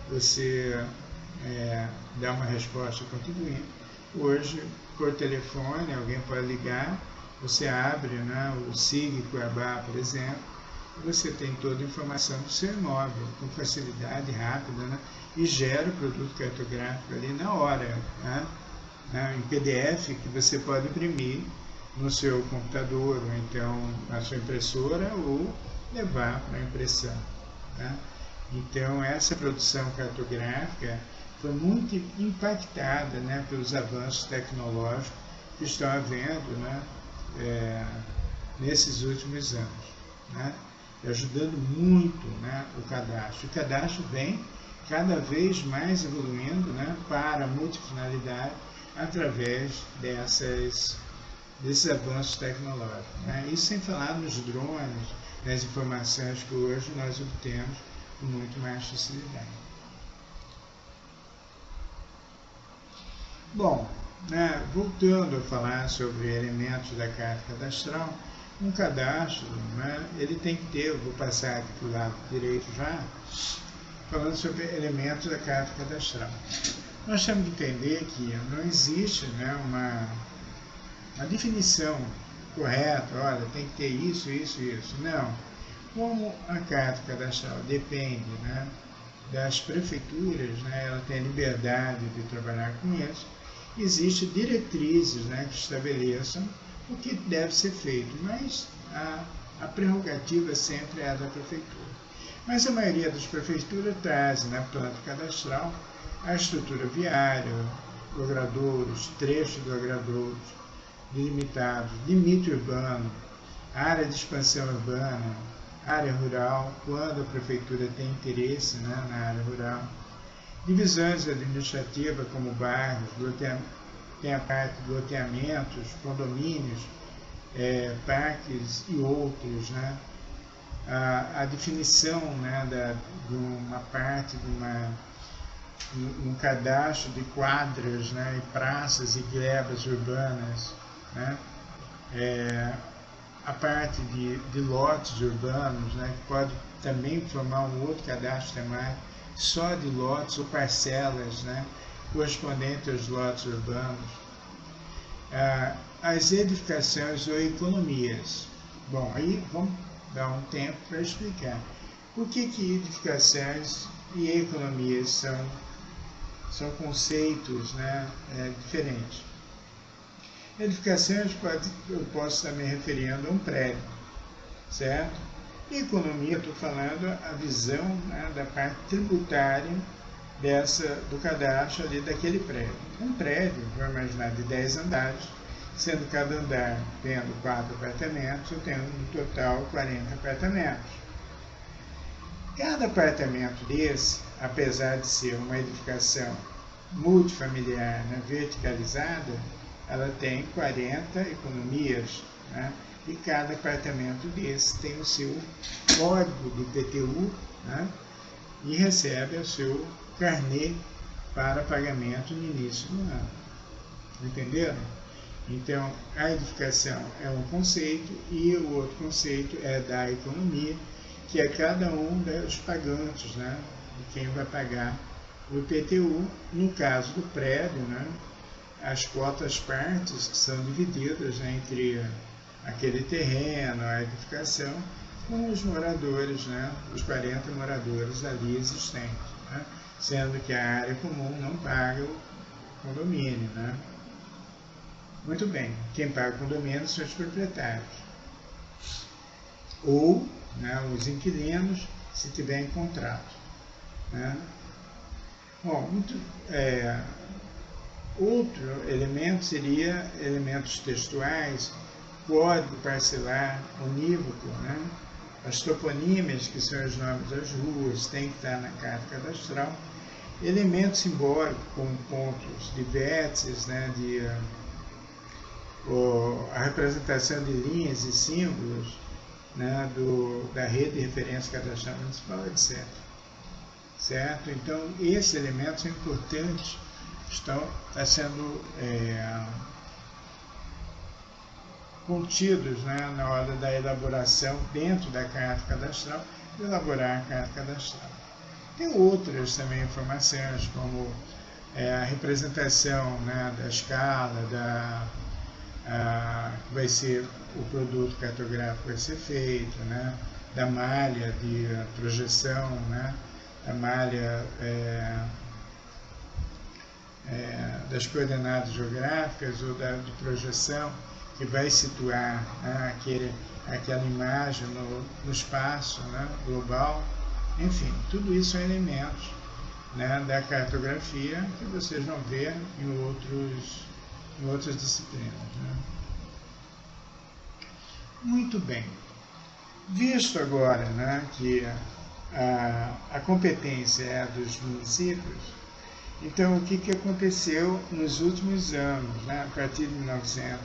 [SPEAKER 1] você dar uma resposta ao contribuinte. Hoje, por telefone, alguém pode ligar, você abre, né, o SIG Cuiabá, por exemplo, você tem toda a informação do seu imóvel, com facilidade, rápida, né? E gera o produto cartográfico ali na hora, né? Em PDF, que você pode imprimir no seu computador, ou então na sua impressora, ou levar para a impressão. Tá? Então, essa produção cartográfica foi muito impactada, né, pelos avanços tecnológicos que estão havendo, né, nesses últimos anos, né, ajudando muito, né, o cadastro. O cadastro vem cada vez mais evoluindo, né, para a multifinalidade através desses avanços tecnológicos. Né? Isso sem falar nos drones, nas informações que hoje nós obtemos com muito mais facilidade. Bom, né, voltando a falar sobre elementos da carta cadastral, um cadastro, né, ele tem que ter, eu vou passar aqui para o lado direito já, falando sobre elementos da carta cadastral. Nós temos que entender que não existe, né, uma definição correta, olha, tem que ter isso, isso, isso. Não. Como a carta cadastral depende, né, das prefeituras, né, ela tem a liberdade de trabalhar com isso, existem diretrizes, né, que estabeleçam o que deve ser feito, mas a prerrogativa sempre é a da prefeitura. Mas a maioria das prefeituras traz na planta cadastral a estrutura viária, logradouros, trechos de logradouros delimitados, limite urbano, área de expansão urbana, área rural, quando a prefeitura tem interesse, né, na área rural, divisões administrativas como bairros, tem a parte de loteamentos, condomínios, parques e outros, né? A definição, né, de uma parte de um cadastro de quadras, né, e praças e glebas urbanas, né? A parte de lotes urbanos, né, que pode também formar um outro cadastro temático só de lotes ou parcelas, né, correspondentes aos lotes urbanos. As edificações ou economias. Bom, aí vamos dar um tempo para explicar. Por que edificações e economias são conceitos, né, diferentes? Edificações, eu posso estar me referindo a um prédio, certo? E economia, estou falando a visão, né, da parte tributária do cadastro ali daquele prédio. Um prédio, vamos imaginar, de 10 andares, sendo cada andar tendo 4 apartamentos, eu tenho no total 40 apartamentos. Cada apartamento desse, apesar de ser uma edificação multifamiliar, né, verticalizada, ela tem 40 economias, né, e cada apartamento desse tem o seu código de IPTU, né, e recebe o seu carnê para pagamento no início do ano. Entenderam? Então, a edificação é um conceito e o outro conceito é da economia, que é cada um dos pagantes, né, de quem vai pagar o IPTU. No caso do prédio, né, as cotas partes são divididas, né, entre aquele terreno, a edificação, com os moradores, né, os 40 moradores ali existentes, né, sendo que a área comum não paga o condomínio. Né. Muito bem, quem paga o condomínio são os proprietários. Ou, né, os inquilinos, se tiver em contrato. Né. Bom, outro elemento seria elementos textuais, código parcelar, unívoco, né? As toponímias, que são os nomes das ruas, tem que estar na carta cadastral. Elementos simbólicos, como pontos de vértices, né? A representação de linhas e símbolos, né? Da rede de referência cadastral municipal, etc. Certo? Então, esses elementos são importantes, estão sendo contidos, né, na hora da elaboração dentro da carta cadastral, de elaborar a carta cadastral. Tem outras também informações, como a representação, né, da escala, que vai ser o produto cartográfico vai ser feito, né, da malha de projeção, né, da malha das coordenadas geográficas ou de projeção que vai situar, né, aquela imagem no espaço, né, global. Enfim, tudo isso é elementos, né, da cartografia que vocês vão ver em outras disciplinas, né? Muito bem. Visto agora, né, que a competência é dos municípios, então o que aconteceu nos últimos anos, né, a partir de 1900,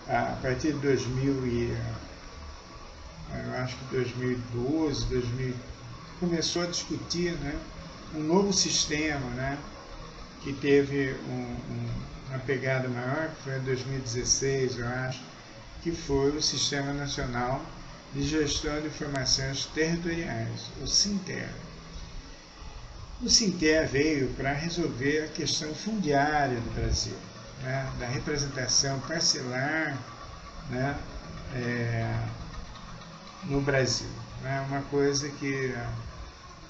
[SPEAKER 1] a partir de 2000 eu acho que 2012, 2000, começou a discutir, né, um novo sistema, né, que teve uma pegada maior, que foi em 2016, eu acho, que foi o Sistema Nacional de Gestão de Informações Territoriais, o SINTER. O SINTER veio para resolver a questão fundiária do Brasil, né, da representação parcelar, né, no Brasil. Né, uma coisa que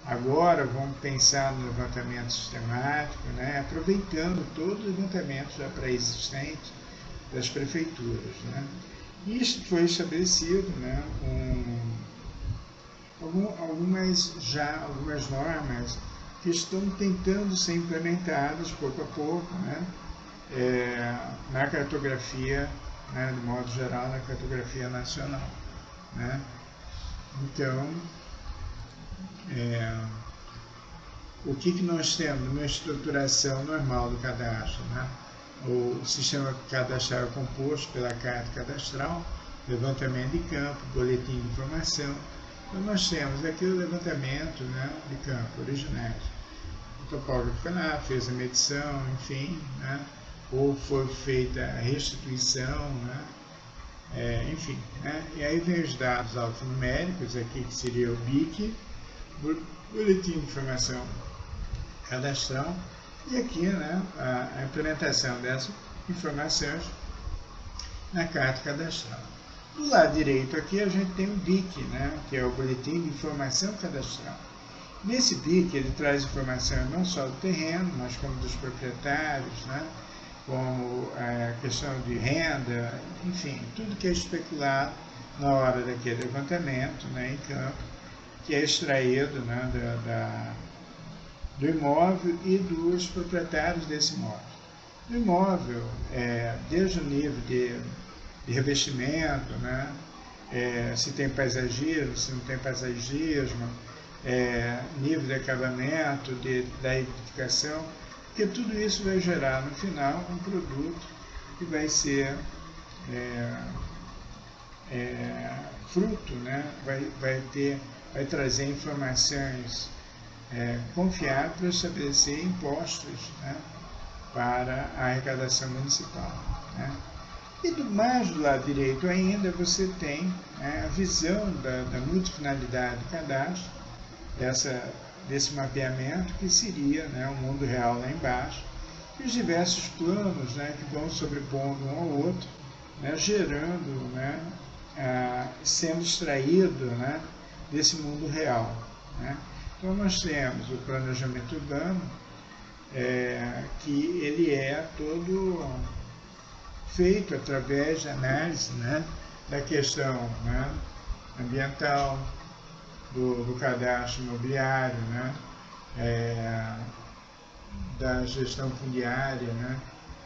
[SPEAKER 1] agora vamos pensar no levantamento sistemático, né, aproveitando todo o levantamento já pré-existente das prefeituras. Né. Isso foi estabelecido, né, algumas normas que estão tentando ser implementadas pouco a pouco, né, na cartografia, né, de modo geral, na cartografia nacional. Né. Então, o que nós temos numa estruturação normal do cadastro? Né? O sistema cadastral é composto pela carta cadastral, levantamento de campo, boletim de informação. Então nós temos aqui o levantamento, né, de campo originário. O topógrafo foi lá, fez a medição, enfim, né, ou foi feita a restituição, né, enfim. Né, e aí vem os dados alfanuméricos, aqui que seria o BIC, boletim de informação cadastral, e aqui, né, a implementação dessas informações na carta cadastral. Do lado direito aqui a gente tem o BIC, né, que é o Boletim de Informação Cadastral. Nesse BIC ele traz informação não só do terreno, mas como dos proprietários, né, como a questão de renda, enfim, tudo que é especulado na hora daquele levantamento, né, em campo, que é extraído, né, do imóvel e dos proprietários desse imóvel. O imóvel, desde o nível de revestimento, né, se tem paisagismo, se não tem paisagismo, nível de acabamento, da edificação, porque tudo isso vai gerar no final um produto que vai ser fruto, né, vai trazer informações confiáveis para estabelecer impostos, né, para a arrecadação municipal. Né. E mais do lado direito ainda você tem, né, a visão da multifinalidade do cadastro, desse mapeamento que seria, né, o mundo real lá embaixo, e os diversos planos, né, que vão sobrepondo um ao outro, né, gerando, né, sendo extraído, né, desse mundo real. Né. Então nós temos o planejamento urbano, que ele é todo feito através de análise, né, da questão, né, ambiental, do cadastro imobiliário, né, da gestão fundiária, né,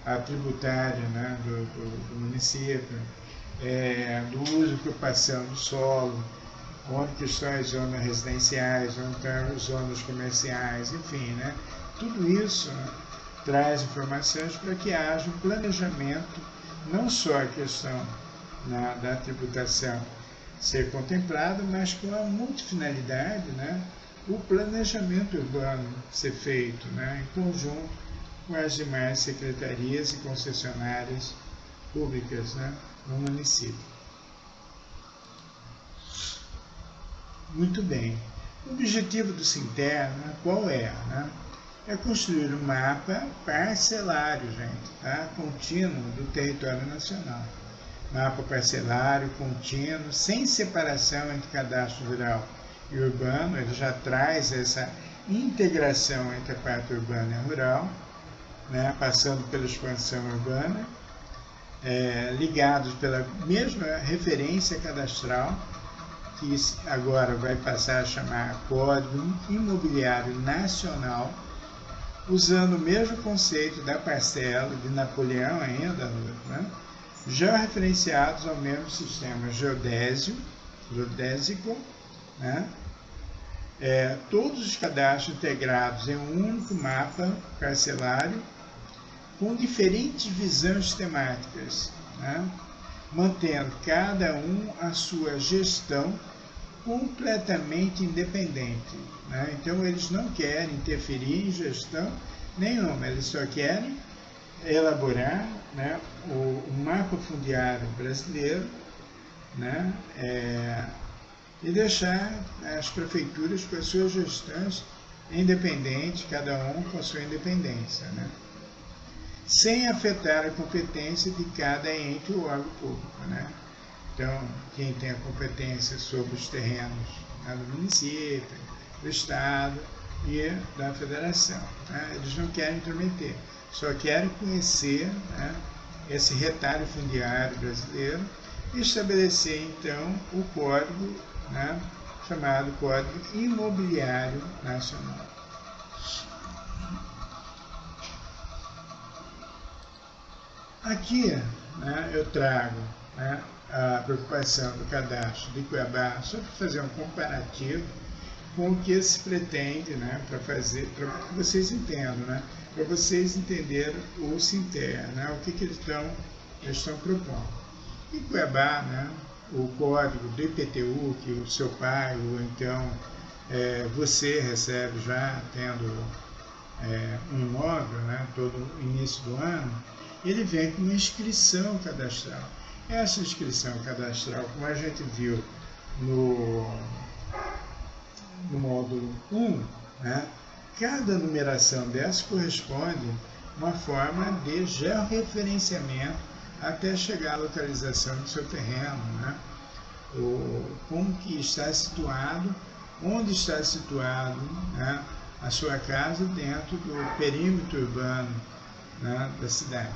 [SPEAKER 1] a tributária, né, do município, do uso e ocupação do solo, onde que estão as zonas residenciais, onde estão as zonas comerciais, enfim, né, tudo isso, né, traz informações para que haja um planejamento, não só a questão da tributação ser contemplada, mas com a multifinalidade, né, o planejamento urbano ser feito, né, em conjunto com as demais secretarias e concessionárias públicas, né, no município. Muito bem. O objetivo do SINTER, né, qual é? Né? É construir um mapa parcelário, gente, tá? Contínuo do território nacional. mapa parcelário, contínuo, sem separação entre cadastro rural e urbano. Ele já traz essa integração entre a parte urbana e a rural, né, passando pela expansão urbana, ligados pela mesma referência cadastral, que agora vai passar a chamar Código Imobiliário Nacional, usando o mesmo conceito da parcela de Napoleão ainda, né, já referenciados ao mesmo sistema geodésico, né, todos os cadastros integrados em um único mapa parcelário, com diferentes visões temáticas, né, mantendo cada um a sua gestão completamente independente, né? Então, eles não querem interferir em gestão nenhuma, eles só querem elaborar, né, o mapa fundiário brasileiro, né, e deixar as prefeituras com as suas gestões independentes, cada um com a sua independência, né, sem afetar a competência de cada ente ou órgão público, né? Então, quem tem a competência sobre os terrenos, né, do município, do Estado e da Federação, né? Eles não querem intrometer, só querem conhecer, né, esse retalho fundiário brasileiro e estabelecer, então, o código, né, chamado Código Imobiliário Nacional. Aqui, né, eu trago, né, a preocupação do cadastro de Cuiabá, só para fazer um comparativo com o que se pretende, né, para que vocês entendam, né, para vocês entenderem o Sinter, né, o que eles estão propondo. Em Cuiabá, né, o código do IPTU, que o seu pai ou então você recebe já tendo um imóvel, né, todo início do ano, ele vem com uma inscrição cadastral. Essa inscrição cadastral, como a gente viu no módulo 1, né, cada numeração dessa corresponde a uma forma de georreferenciamento até chegar à localização do seu terreno, né, como que está situado, onde está situado, né, a sua casa dentro do perímetro urbano, né, da cidade.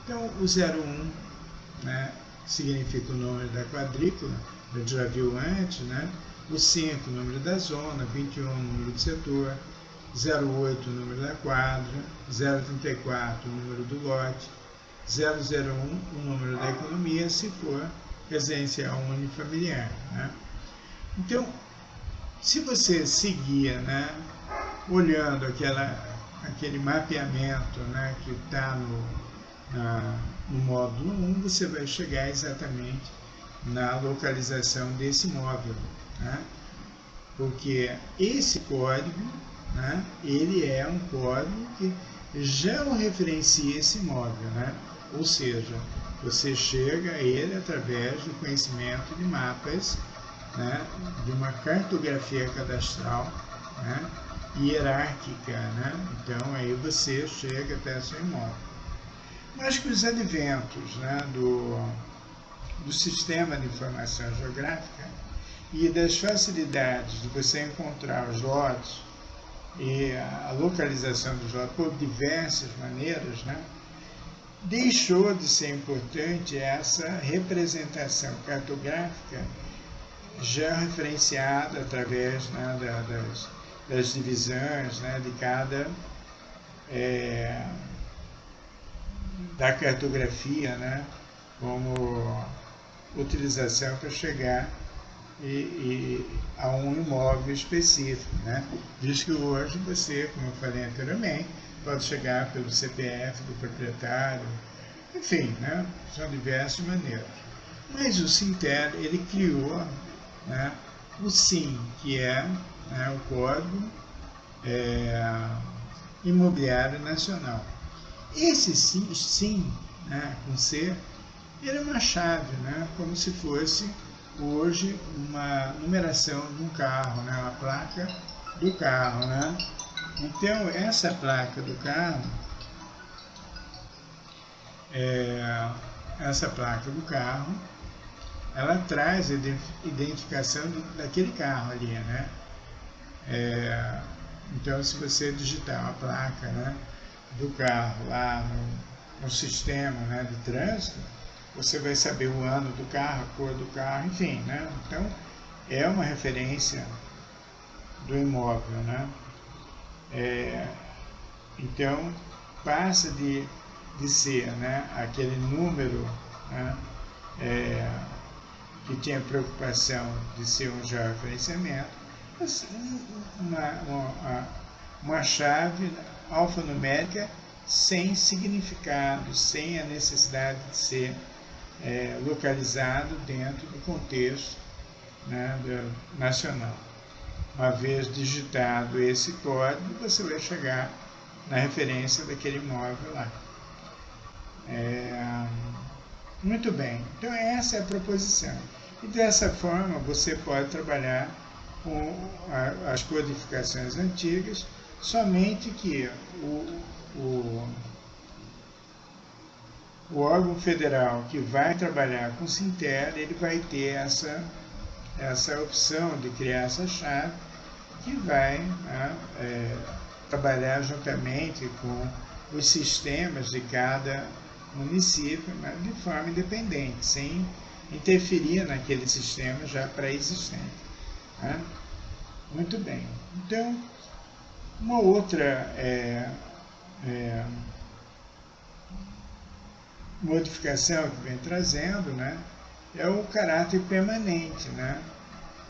[SPEAKER 1] Então, o 01, né, significa o número da quadrícula, a gente já viu antes, né? O 5, o número da zona, 21, o número do setor, 08, o número da quadra, 034, o número do lote, 001, o número da economia, se for residencial unifamiliar, né? Então, se você seguir, né, olhando aquele mapeamento, né, que está no módulo 1, você vai chegar exatamente na localização desse móvel, né? Porque esse código, né, ele é um código que georreferencia esse móvel, né? Ou seja, você chega a ele através do conhecimento de mapas, né, de uma cartografia cadastral, né, hierárquica, né? Então aí você chega até seu imóvel. Mas com os adventos, né, do sistema de informação geográfica e das facilidades de você encontrar os lotes e a localização dos lotes por diversas maneiras, né, deixou de ser importante essa representação cartográfica já referenciada através, né, das divisões, né, de cada da cartografia, né, como utilização para chegar a um imóvel específico, né? Visto que hoje você, como eu falei anteriormente, pode chegar pelo CPF do proprietário, enfim, né, são diversas maneiras. Mas o Sinter, ele criou, né, o SIM, que é, né, o Código Imobiliário Nacional. Esse SIM, né, com C, ele é uma chave, né, como se fosse hoje uma numeração de um carro, né, uma placa do carro, né? Então, essa placa do carro, essa placa do carro, ela traz a identificação daquele carro ali, né? Então, se você digitar a placa, né, do carro lá no sistema, né, de trânsito, você vai saber o ano do carro, a cor do carro, enfim, né? Então, é uma referência do imóvel, né? Então, passa de ser, né, aquele número, né, que tinha preocupação de ser um georreferenciamento, uma chave alfanumérica sem significado, sem a necessidade de ser localizado dentro do contexto, né, nacional. Uma vez digitado esse código, você vai chegar na referência daquele imóvel lá. Muito bem, então essa é a proposição. E dessa forma você pode trabalhar com as codificações antigas, somente que o órgão federal que vai trabalhar com Sinter, ele vai ter essa opção de criar essa chave, que vai, né, trabalhar juntamente com os sistemas de cada município, mas de forma independente, sem interferir naquele sistema já pré-existente. Né? Muito bem. Então, uma outra modificação que vem trazendo, né, é o caráter permanente, né?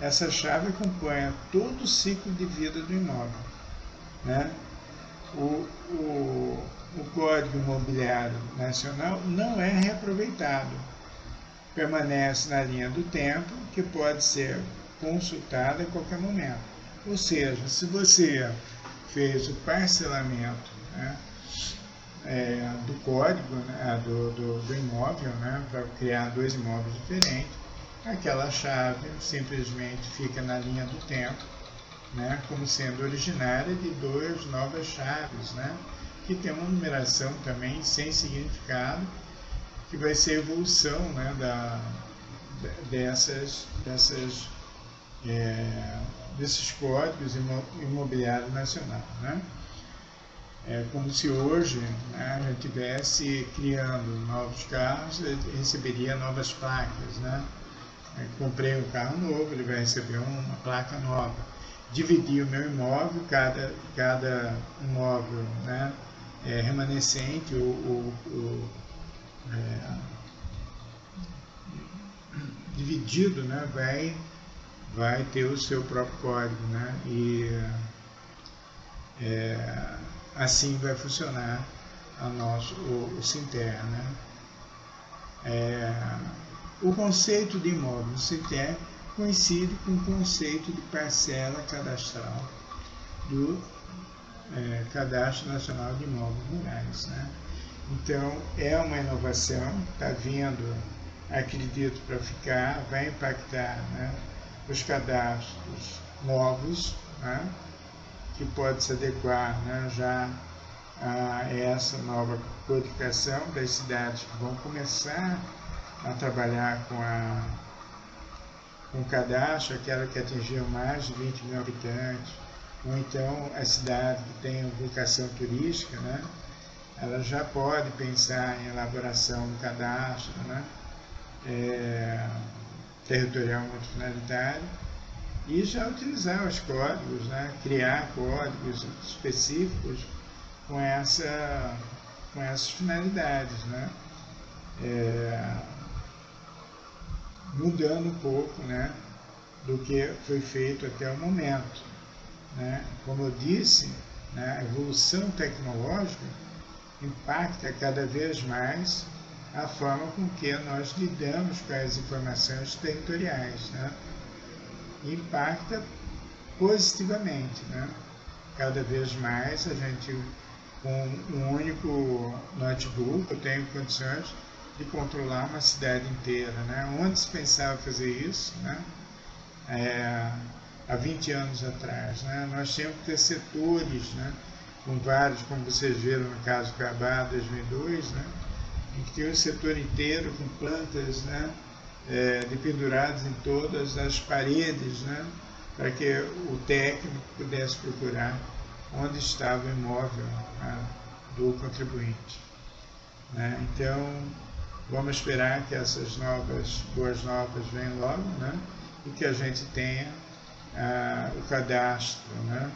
[SPEAKER 1] Essa chave acompanha todo o ciclo de vida do imóvel, né? O Código Imobiliário Nacional não é reaproveitado, permanece na linha do tempo, que pode ser consultada a qualquer momento. Ou seja, se você fez o parcelamento, né, do código, né, do imóvel, né, para criar dois imóveis diferentes, aquela chave simplesmente fica na linha do tempo, né, como sendo originária de duas novas chaves, né, que tem uma numeração também sem significado, que vai ser a evolução, né, desses códigos imobiliários nacionais, né? É como se hoje, né, a gente estivesse criando novos carros, ele receberia novas placas, né? Comprei um carro novo, ele vai receber uma placa nova. Dividi o meu imóvel, cada imóvel, né, remanescente, dividido, né, vai ter o seu próprio código, né, e assim vai funcionar o Sinter, né. O conceito de imóvel do Sinter coincide com o conceito de parcela cadastral do Cadastro Nacional de Imóveis Rurais, né? Então, é uma inovação, está vindo, acredito, para ficar, vai impactar, né, os cadastros novos, né, que pode se adequar, né, já a essa nova codificação das cidades que vão começar a trabalhar com o cadastro, aquela que atingiu mais de 20 mil habitantes, ou então a cidade que tem vocação turística, né, ela já pode pensar em elaboração do cadastro, né, territorial multifinalitário, e já utilizar os códigos, né, criar códigos específicos com essas finalidades, né, mudando um pouco, né, do que foi feito até o momento, né. Como eu disse, né, a evolução tecnológica impacta cada vez mais a forma com que nós lidamos com as informações territoriais, né? Impacta positivamente, né? Cada vez mais a gente, com um único notebook, eu tenho condições de controlar uma cidade inteira, né? Onde se pensava fazer isso, né? Há 20 anos atrás, né? Nós tínhamos que ter setores, né, com vários, como vocês viram no caso Cuiabá 2002, né, em que tinha um setor inteiro com plantas, né, dependuradas em todas as paredes, né, para que o técnico pudesse procurar onde estava o imóvel, né, do contribuinte. Né? Então, vamos esperar que essas boas novas venham logo, né, e que a gente tenha o cadastro, né,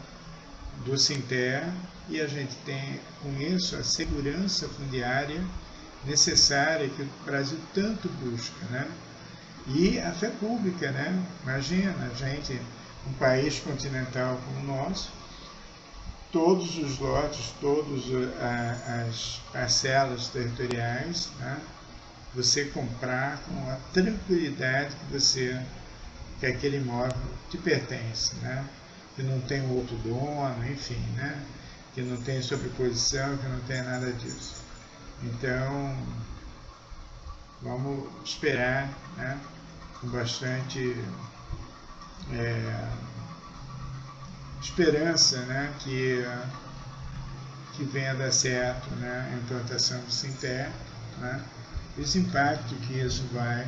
[SPEAKER 1] do Sinter, e a gente tem com isso a segurança fundiária necessária que o Brasil tanto busca, né? E a fé pública, né? Imagina, a gente, um país continental como o nosso, todos os lotes, todas as parcelas territoriais, né? Você comprar com a tranquilidade que aquele imóvel te pertence, né? Que não tem outro dono, enfim, né? Que não tem sobreposição, que não tem nada disso. Então, vamos esperar, né, com bastante esperança, né, que venha a dar certo, né, a implantação do Sinter, né, esse impacto que isso vai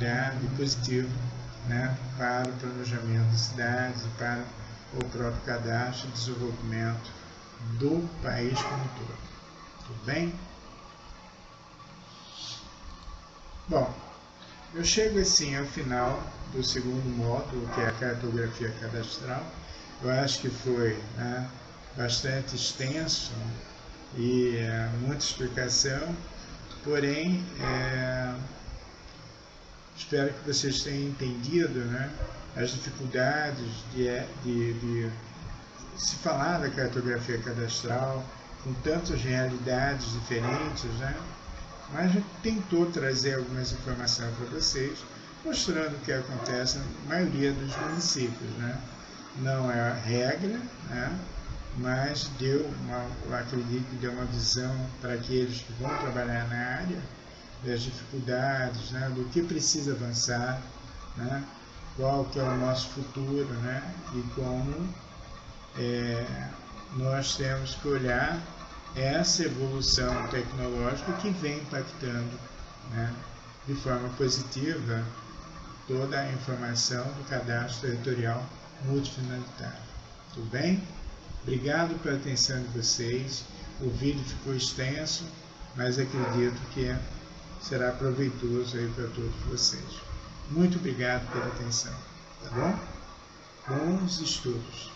[SPEAKER 1] dar de positivo, né, para o planejamento de cidades e para o próprio cadastro de desenvolvimento do país como um todo. Tudo bem? Bom, eu chego assim ao final do segundo módulo, que é a cartografia cadastral. Eu acho que foi, né, bastante extenso e muita explicação, porém, espero que vocês tenham entendido, né, as dificuldades de se falar da cartografia cadastral, com tantas realidades diferentes, né? Mas a gente tentou trazer algumas informações para vocês, mostrando o que acontece na maioria dos municípios, né? Não é a regra, né? Mas eu acredito que deu uma visão para aqueles que vão trabalhar na área, das dificuldades, né? Do que precisa avançar, né? Qual que é o nosso futuro, né? E como nós temos que olhar essa evolução tecnológica que vem impactando, né, de forma positiva toda a informação do cadastro territorial multifinalitário. Tudo bem? Obrigado pela atenção de vocês. O vídeo ficou extenso, mas acredito que será proveitoso aí para todos vocês. Muito obrigado pela atenção. Tá bom? Bons estudos.